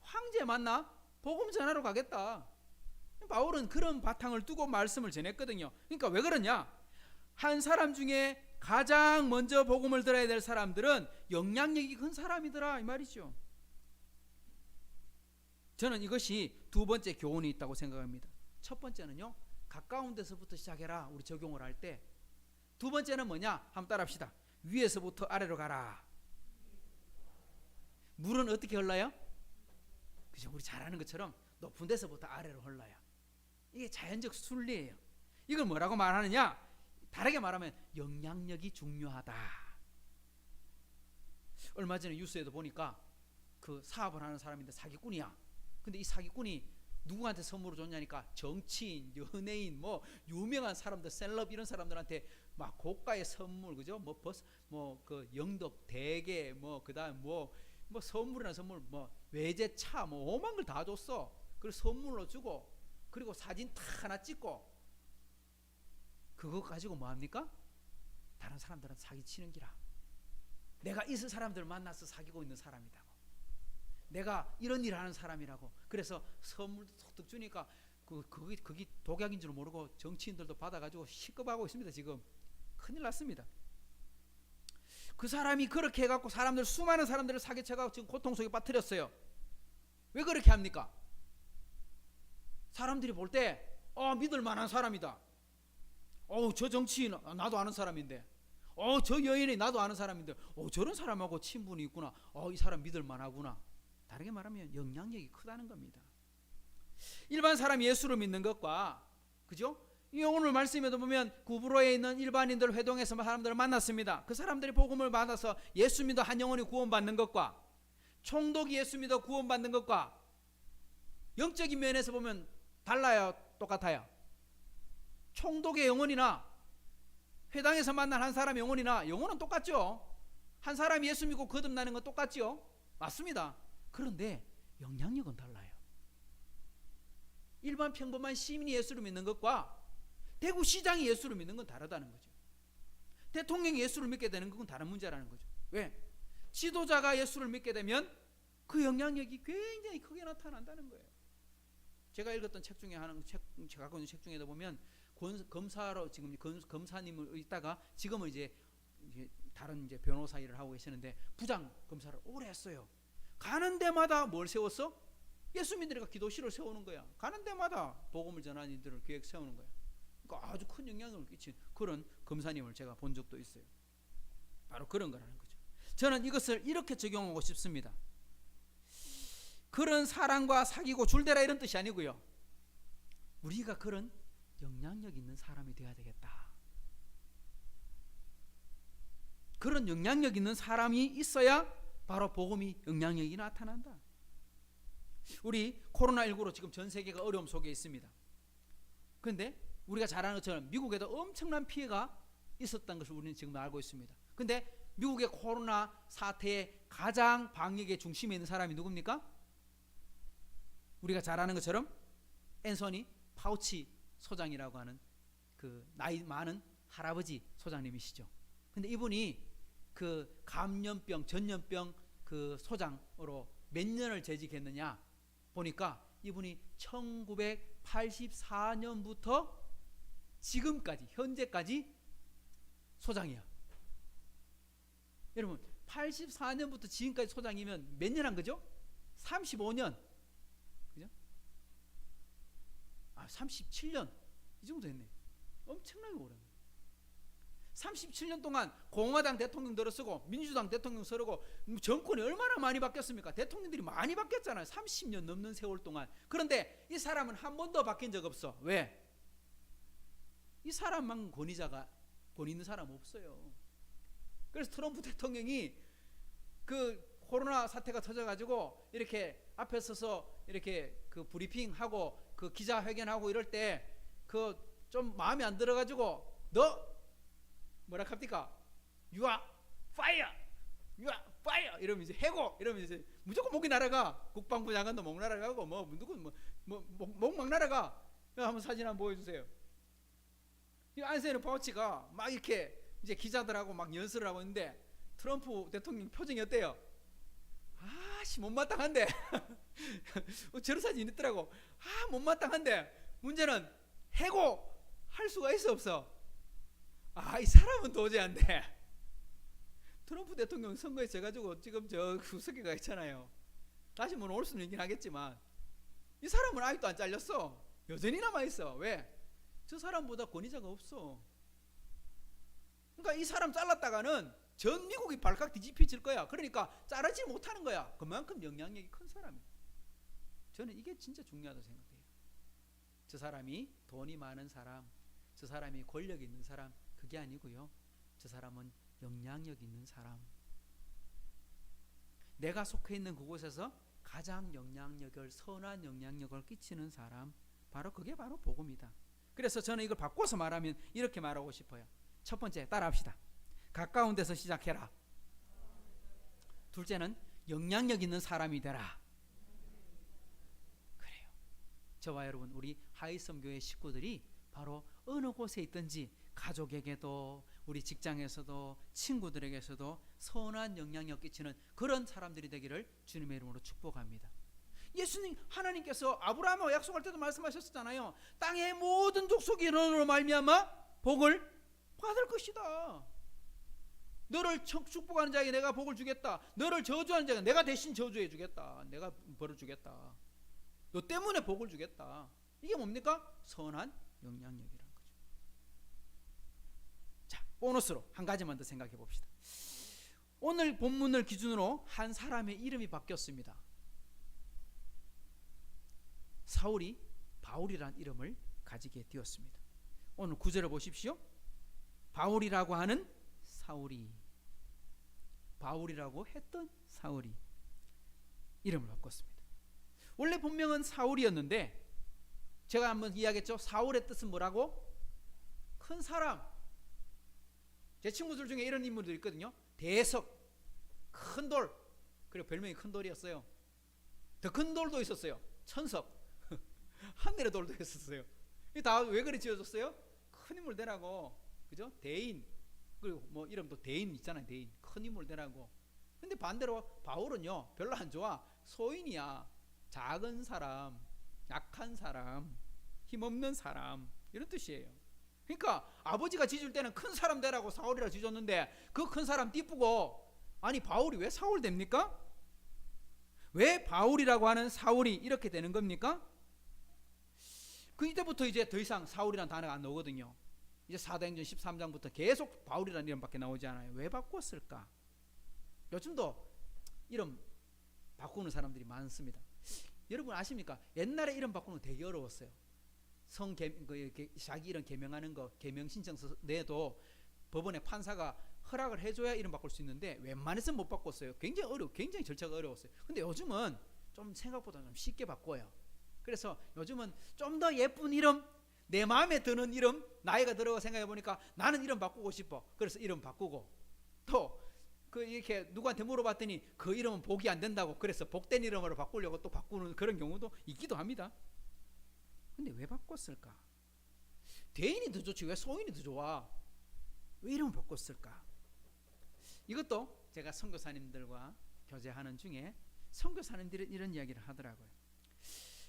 황제 만나 복음 전하러 가겠다. 바울은 그런 바탕을 두고 말씀을 전했거든요. 그러니까 왜 그러냐? 한 사람 중에 가장 먼저 복음을 들어야 될 사람들은 영향력이 큰 사람이더라 이 말이죠. 저는 이것이 두 번째 교훈이 있다고 생각합니다. 첫 번째는요, 가까운 데서부터 시작해라. 우리 적용을 할 때. 두 번째는 뭐냐? 한번 따라합시다. 위에서부터 아래로 가라. 물은 어떻게 흘러요? 그죠? 우리 잘 아는 것처럼 높은 데서부터 아래로 흘러요. 이게 자연적 순리예요. 이걸 뭐라고 말하느냐? 다르게 말하면 영향력이 중요하다. 얼마 전에 뉴스에도 보니까 그 사업을 하는 사람인데 사기꾼이야. 근데 이 사기꾼이 누구한테 선물을 줬냐니까 정치인, 연예인, 뭐 유명한 사람들, 셀럽 이런 사람들한테 막 고가의 선물, 그죠? 뭐 버스, 뭐 그 영덕 대게, 뭐 그다음 뭐 선물이나 선물, 뭐 외제차, 뭐 오만 걸 다 줬어. 그리고 선물로 주고, 그리고 사진 탁 하나 찍고, 그거 가지고 뭐 합니까? 다른 사람들한테 사기 치는 기라. 내가 이 사람들 만나서 사귀고 있는 사람이다. 내가 이런 일을 하는 사람이라고. 그래서 선물도 톡톡 주니까 그게 독약인 줄 모르고 정치인들도 받아가지고 시급하고 있습니다. 지금 큰일 났습니다. 그 사람이 그렇게 해갖고 수많은 사람들을 사기쳐가지고 지금 고통 속에 빠뜨렸어요. 왜 그렇게 합니까? 사람들이 볼 때 믿을 만한 사람이다. 저 정치인 나도 아는 사람인데, 저 여인이 나도 아는 사람인데, 저런 사람하고 친분이 있구나. 이 사람 믿을 만하구나. 다르게 말하면 영향력이 크다는 겁니다. 일반 사람이 예수를 믿는 것과, 그죠? 오늘 말씀에도 보면 구브로에 있는 일반인들 회동에서 사람들을 만났습니다. 그 사람들이 복음을 받아서 예수 믿어 한 영혼이 구원받는 것과, 총독이 예수 믿어 구원받는 것과 영적인 면에서 보면 달라요, 똑같아요? 총독의 영혼이나 회당에서 만난 한 사람의 영혼이나 영혼은 똑같죠. 한 사람이 예수 믿고 거듭나는 건 똑같죠. 맞습니다. 그런데 영향력은 달라요. 일반 평범한 시민이 예수를 믿는 것과 대구 시장이 예수를 믿는 건 다르다는 거죠. 대통령이 예수를 믿게 되는 건 다른 문제라는 거죠. 왜? 지도자가 예수를 믿게 되면 그 영향력이 굉장히 크게 나타난다는 거예요. 제가 읽었던 책 중에 하나, 제가 갖고 있는 책 중에도 보면 검사로 지금 검사님을 있다가 지금은 이제 다른 이제 변호사 일을 하고 계시는데 부장 검사를 오래 했어요. 가는 데마다 뭘 세웠어? 예수 믿으니까 기도실을 세우는 거야. 가는 데마다 복음을 전하는 이들을 계획 세우는 거야. 그러니까 아주 큰 영향을 끼친 그런 검사님을 제가 본 적도 있어요. 바로 그런 거라는 거죠. 저는 이것을 이렇게 적용하고 싶습니다. 그런 사람과 사귀고 줄대라 이런 뜻이 아니고요. 우리가 그런 영향력 있는 사람이 되어야 되겠다. 그런 영향력 있는 사람이 있어야 바로 복음이 영향력이 나타난다. 우리 코로나19로 지금 전 세계가 어려움 속에 있습니다. 그런데 우리가 잘 아는 것처럼 미국에도 엄청난 피해가 있었던 것을 우리는 지금 알고 있습니다. 그런데 미국의 코로나 사태의 가장 방역의 중심에 있는 사람이 누굽니까? 우리가 잘 아는 것처럼 앤서니 파우치 소장이라고 하는 그 나이 많은 할아버지 소장님이시죠. 근데 이분이 그 감염병, 전염병 그 소장으로 몇 년을 재직했느냐 보니까 이분이 1984년부터 지금까지 현재까지 소장이야. 여러분 84년부터 지금까지 소장이면 몇 년 한 거죠? 35년. 그죠? 37년 이 정도 됐네. 엄청나게 오래. 37년 동안 공화당 대통령 들어서고 민주당 대통령 서르고 정권이 얼마나 많이 바뀌었습니까? 대통령들이 많이 바뀌었잖아요. 30년 넘는 세월 동안. 그런데 이 사람은 한 번도 바뀐 적 없어. 왜? 이 사람만 권 있는 사람 없어요. 그래서 트럼프 대통령이 그 코로나 사태가 터져가지고 이렇게 앞에 서서 이렇게 그 브리핑하고 그 기자회견하고 이럴 때 그 좀 마음에 안 들어가지고 너 뭐라 합니까? You are fire, you are fire 이러면서 해고 이러면서 이제 무조건 목이 날아가. 국방부 장관도 목 날아가고 뭐 누군 목 막 날아가. 한번 사진 한번 보여주세요. 이 안세는 파우치가 막 이렇게 이제 기자들하고 막 연설을 하고 있는데 트럼프 대통령 표정이 어때요? 아씨 못마땅한데 저런 사진 있더라고. 못마땅한데 문제는 해고 할 수가 있어 없어? 이 사람은 도저히 안 돼. 트럼프 대통령 선거에 져가지고 지금 저 구석기가 있잖아요. 다시 뭐 올 수는 있긴 하겠지만 이 사람은 아직도 안 잘렸어. 여전히 남아있어. 왜? 저 사람보다 권위자가 없어. 그러니까 이 사람 잘랐다가는 전 미국이 발칵 뒤집혀질 거야. 그러니까 자르지 못하는 거야. 그만큼 영향력이 큰 사람이에요. 저는 이게 진짜 중요하다고 생각해요. 저 사람이 돈이 많은 사람, 저 사람이 권력 있는 사람, 그게 아니고요. 저 사람은 영향력 있는 사람. 내가 속해 있는 그곳에서 가장 선한 영향력을 끼치는 사람, 바로 그게 바로 복음이다. 그래서 저는 이걸 바꿔서 말하면 이렇게 말하고 싶어요. 첫 번째 따라합시다. 가까운 데서 시작해라. 둘째는 영향력 있는 사람이 되라. 그래요. 저와 여러분, 우리 하이섬교회 식구들이 바로 어느 곳에 있든지 가족에게도 우리 직장에서도 친구들에게서도 선한 영향력 끼치는 그런 사람들이 되기를 주님의 이름으로 축복합니다. 예수님 하나님께서 아브라함과 약속할 때도 말씀하셨잖아요. 땅의 모든 족속이 너로 말미암아 복을 받을 것이다. 너를 축복하는 자에게 내가 복을 주겠다. 너를 저주하는 자에게 내가 대신 저주해 주겠다. 내가 벌을 주겠다. 너 때문에 복을 주겠다. 이게 뭡니까? 선한 영향력이라는 거죠. 자, 보너스로 한 가지만 더 생각해 봅시다. 오늘 본문을 기준으로 한 사람의 이름이 바뀌었습니다. 사울이 바울이라는 이름을 가지게 되었습니다. 오늘 9절을 보십시오. 바울이라고 하는 사울이, 바울이라고 했던 사울이 이름을 바꿨습니다. 원래 본명은 사울이었는데 제가 한번 이야기했죠. 사울의 뜻은 뭐라고? 큰 사람. 제 친구들 중에 이런 인물들 있거든요. 대석, 큰 돌. 그리고 별명이 큰 돌이었어요. 더 큰 돌도 있었어요. 천석. 하늘의 돌도 있었어요. 이 다 왜 그래 지어졌어요? 큰 인물 되라고. 그죠? 대인. 그리고 뭐 이름도 대인 있잖아요. 대인. 큰 인물 되라고. 근데 반대로 바울은요, 별로 안 좋아. 소인이야. 작은 사람, 약한 사람, 힘없는 사람, 이런 뜻이에요. 그러니까 아버지가 지줄 때는 큰 사람 되라고 사울이라 지줬는데 그 큰 사람 띠쁘고, 아니 바울이 왜 사울 됩니까? 왜 바울이라고 하는 사울이 이렇게 되는 겁니까? 그 이때부터 이제 더 이상 사울이라는 단어가 안 나오거든요. 이제 사도행전 13장부터 계속 바울이라는 이름밖에 나오지 않아요. 왜 바꿨을까? 요즘도 이름 바꾸는 사람들이 많습니다. 여러분 아십니까? 옛날에 이름 바꾸는 거 되게 어려웠어요. 자기 이름 개명하는 거, 개명 신청서 내도 법원에 판사가 허락을 해줘야 이름 바꿀 수 있는데 웬만해서는 못 바꿨어요. 굉장히 절차가 어려웠어요. 근데 요즘은 좀 생각보다 좀 쉽게 바꿔요. 그래서 요즘은 좀 더 예쁜 이름, 내 마음에 드는 이름, 나이가 들어가 생각해 보니까 나는 이름 바꾸고 싶어. 그래서 이름 바꾸고, 또 이렇게 누구한테 물어봤더니 그 이름은 복이 안 된다고, 그래서 복된 이름으로 바꾸려고 또 바꾸는 그런 경우도 있기도 합니다. 근데 왜 바꿨을까? 대인이 더 좋지 왜 소인이 더 좋아? 왜 이름을 바꿨을까? 이것도 제가 선교사님들과 교제하는 중에 선교사님들이 이런 이야기를 하더라고요.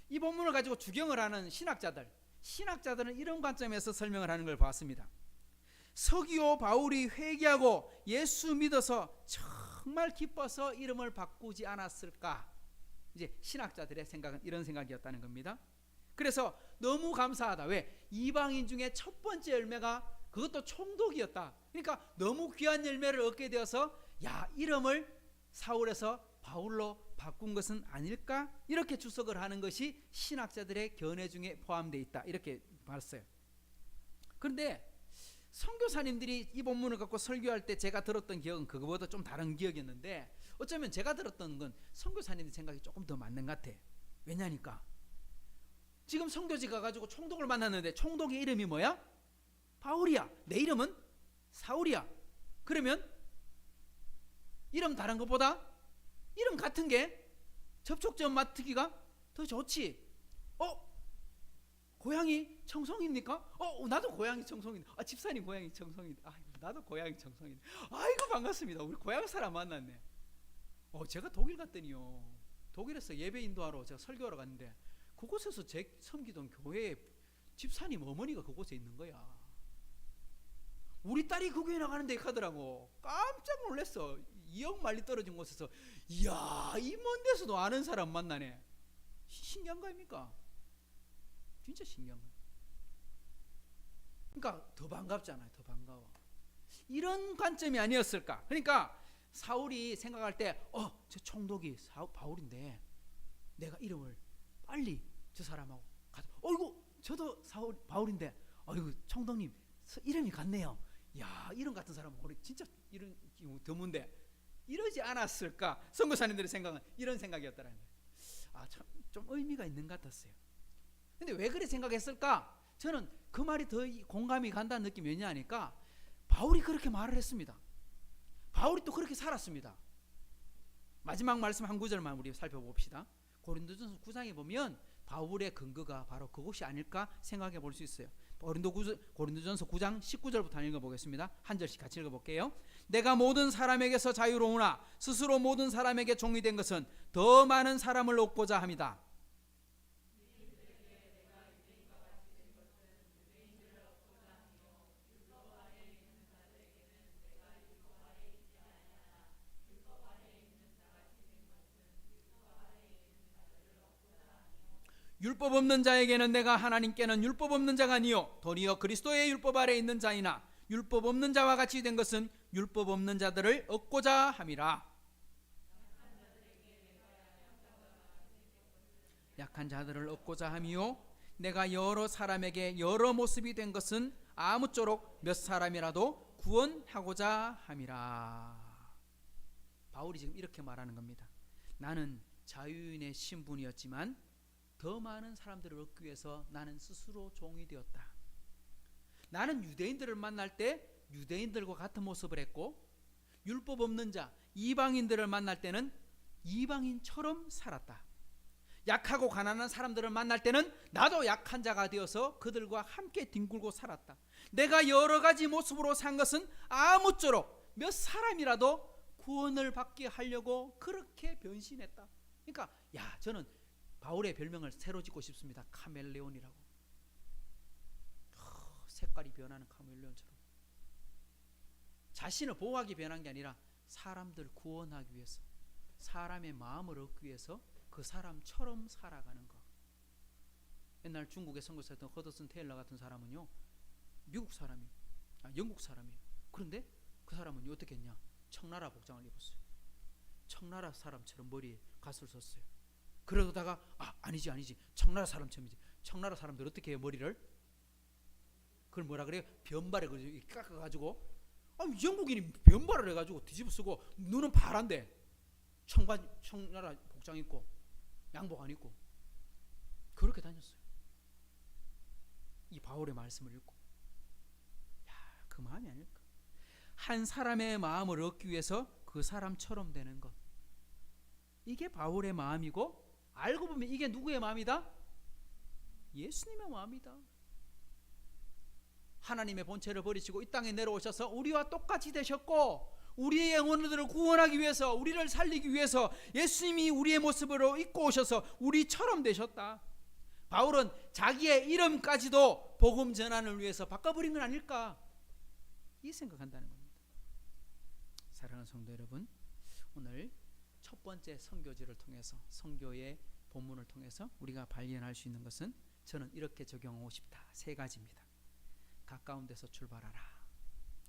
이 본문을 가지고 주경을 하는 신학자들은 이런 관점에서 설명을 하는 걸 봤습니다. 서기오 바울이 회개하고 예수 믿어서 정말 기뻐서 이름을 바꾸지 않았을까? 이제 신학자들의 생각은 이런 생각이었다는 겁니다. 그래서 너무 감사하다. 왜? 이방인 중에 첫 번째 열매가 그것도 총독이었다. 그러니까 너무 귀한 열매를 얻게 되어서 야, 이름을 사울에서 바울로 바꾼 것은 아닐까? 이렇게 주석을 하는 것이 신학자들의 견해 중에 포함되어 있다. 이렇게 봤어요. 그런데 선교사님들이 이 본문을 갖고 설교할 때 제가 들었던 기억은 그거보다 좀 다른 기억이었는데, 어쩌면 제가 들었던 건 선교사님들 생각이 조금 더 맞는 것 같아. 왜냐니까 지금 선교지 가가지고 총독을 만났는데 총독의 이름이 뭐야? 바울이야. 내 이름은 사울이야. 그러면 이름 다른 것보다 이름 같은 게 접촉점 맡기가 더 좋지. 고향이 청송입니까? 나도 고향이 청송인데. 집사님 고향이 청송인데. 나도 고향이 청송인데. 아이고 반갑습니다. 우리 고향 사람 만났네. 제가 독일 갔더니요, 독일에서 예배 인도하러 제가 설교하러 갔는데 그곳에서 제 섬기던 교회에 집사님 어머니가 그곳에 있는 거야. 우리 딸이 그 교회 나가는데 하더라고. 깜짝 놀랐어. 2억 마일리 떨어진 곳에서 이야, 이 먼 데서도 아는 사람 만나네. 신기한 거 아닙니까? 진짜 신기한 거예요. 그러니까 더 반갑잖아요. 더 반가워. 이런 관점이 아니었을까? 그러니까 사울이 생각할 때 저 총독이 바울인데 내가 이름을 빨리 저 사람하고 가서 어이구 저도 바울인데 어이구 총독님 이름이 같네요. 야, 이름 같은 사람은 우리 진짜 이런 경우 드문데 이러지 않았을까? 선교사님들의 생각은 이런 생각이었다는 거예요. 좀 의미가 있는 것 같았어요. 근데 왜 그래 생각했을까? 저는 그 말이 더 공감이 간다는 느낌이 왜냐하니까 바울이 그렇게 말을 했습니다. 바울이 또 그렇게 살았습니다. 마지막 말씀 한 구절만 우리 살펴봅시다. 고린도전서 9장에 보면 바울의 근거가 바로 그것이 아닐까 생각해 볼 수 있어요. 고린도전서 9장 19절부터 읽어보겠습니다. 한 절씩 같이 읽어볼게요. 내가 모든 사람에게서 자유로우나 스스로 모든 사람에게 종이 된 것은 더 많은 사람을 얻고자 함이다. 율법 없는 자에게는 내가 하나님께는 율법 없는 자가 아니요 도리어 그리스도의 율법 아래 있는 자이나 율법 없는 자와 같이 된 것은 율법 없는 자들을 얻고자 함이라. 약한 자들을 얻고자 함이요 내가 여러 사람에게 여러 모습이 된 것은 아무쪼록 몇 사람이라도 구원하고자 함이라. 바울이 지금 이렇게 말하는 겁니다. 나는 자유인의 신분이었지만 더 많은 사람들을 얻기 위해서 나는 스스로 종이 되었다. 나는 유대인들을 만날 때 유대인들과 같은 모습을 했고, 율법 없는 자 이방인들을 만날 때는 이방인처럼 살았다. 약하고 가난한 사람들을 만날 때는 나도 약한 자가 되어서 그들과 함께 뒹굴고 살았다. 내가 여러 가지 모습으로 산 것은 아무쪼록 몇 사람이라도 구원을 받게 하려고 그렇게 변신했다. 그러니까 저는 바울의 별명을 새로 짓고 싶습니다. 카멜레온이라고. 색깔이 변하는 카멜레온처럼 자신을 보호하기 변한 게 아니라 사람들 구원하기 위해서, 사람의 마음을 얻기 위해서 그 사람처럼 살아가는 것. 옛날 중국에 선교사였던 허드슨 테일러 같은 사람은요, 영국 사람이에요. 그런데 그 사람은 어떻게 했냐? 청나라 복장을 입었어요. 청나라 사람처럼 머리에 갓을 썼어요. 그러다가 아니지 청나라 사람처럼이지. 청나라 사람들 어떻게 해요? 머리를 그걸 뭐라 그래요? 변발을 깎아가지고, 영국인이 변발을 해가지고 뒤집어 쓰고 눈은 파란데 청나라 복장 입고 양복 안 입고 그렇게 다녔어요. 이 바울의 말씀을 읽고 그 마음이 아닐까? 한 사람의 마음을 얻기 위해서 그 사람처럼 되는 것, 이게 바울의 마음이고, 알고 보면 이게 누구의 마음이다? 예수님의 마음이다. 하나님의 본체를 버리시고 이 땅에 내려오셔서 우리와 똑같이 되셨고, 우리의 영혼들을 구원하기 위해서, 우리를 살리기 위해서 예수님이 우리의 모습으로 입고 오셔서 우리처럼 되셨다. 바울은 자기의 이름까지도 복음 전환을 위해서 바꿔버린 건 아닐까, 이 생각한다는 겁니다. 사랑하는 성도 여러분, 오늘 첫 번째 선교지를 통해서, 선교의 본문을 통해서 우리가 발견할 수 있는 것은, 저는 이렇게 적용하고 싶다. 세 가지입니다. 가까운 데서 출발하라.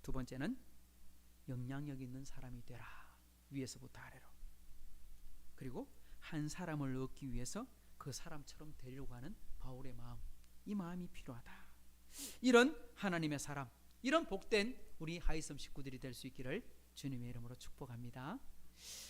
두 번째는 영향력 있는 사람이 되라. 위에서부터 아래로. 그리고 한 사람을 얻기 위해서 그 사람처럼 되려고 하는 바울의 마음, 이 마음이 필요하다. 이런 하나님의 사람, 이런 복된 우리 하이섬 식구들이 될 수 있기를 주님의 이름으로 축복합니다.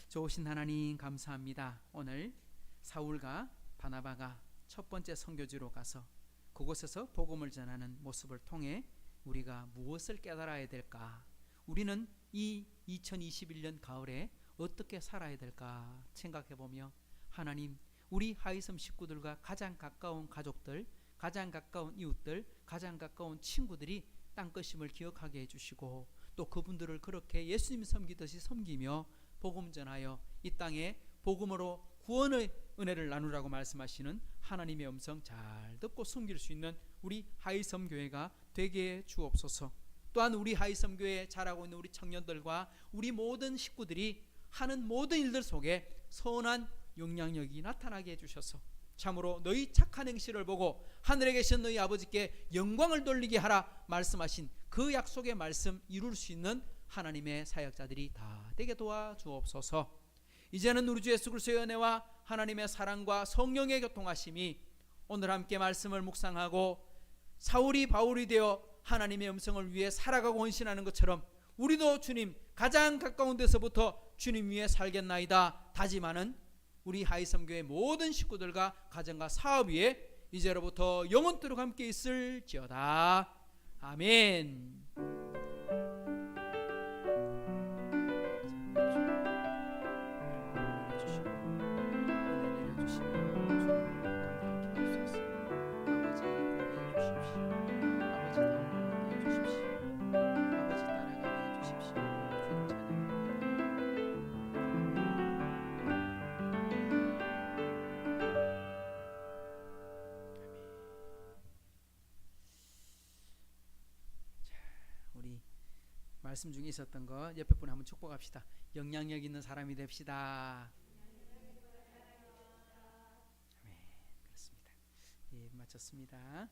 좋으신 하나님 감사합니다. 오늘 사울과 바나바가 첫 번째 선교지로 가서 그곳에서 복음을 전하는 모습을 통해 우리가 무엇을 깨달아야 될까? 우리는 이 2021년 가을에 어떻게 살아야 될까 생각해보며, 하나님, 우리 하이섬 식구들과 가장 가까운 가족들, 가장 가까운 이웃들, 가장 가까운 친구들이 땅끝임을 기억하게 해주시고, 또 그분들을 그렇게 예수님 섬기듯이 섬기며 복음 전하여 이 땅에 복음으로 구원의 은혜를 나누라고 말씀하시는 하나님의 음성 잘 듣고 섬길 수 있는 우리 하이섬 교회가 되게 해 주옵소서. 또한 우리 하이섬 교회에 자라고 있는 우리 청년들과 우리 모든 식구들이 하는 모든 일들 속에 선한 영향력이 나타나게 해주셔서 참으로 너희 착한 행실을 보고 하늘에 계신 너희 아버지께 영광을 돌리게 하라 말씀하신 그 약속의 말씀 이룰 수 있는 하나님의 사역자들이 다 되게 도와주옵소서. 이제는 우리 주 예수 그리스도의 은혜와 하나님의 사랑과 성령의 교통하심이 오늘 함께 말씀을 묵상하고 사울이 바울이 되어 하나님의 음성을 위해 살아가고 헌신하는 것처럼 우리도 주님 가장 가까운 데서부터 주님 위해 살겠나이다 다짐하는 우리 하이섬교회 모든 식구들과 가정과 사업 위에 이제로부터 영원토록 함께 있을지어다. 아멘. 말씀 중에 있었던 거 옆에 분 한번 축복합시다. 영향력 있는 사람이 됩시다. 네, 그렇습니다. 예, 마쳤습니다.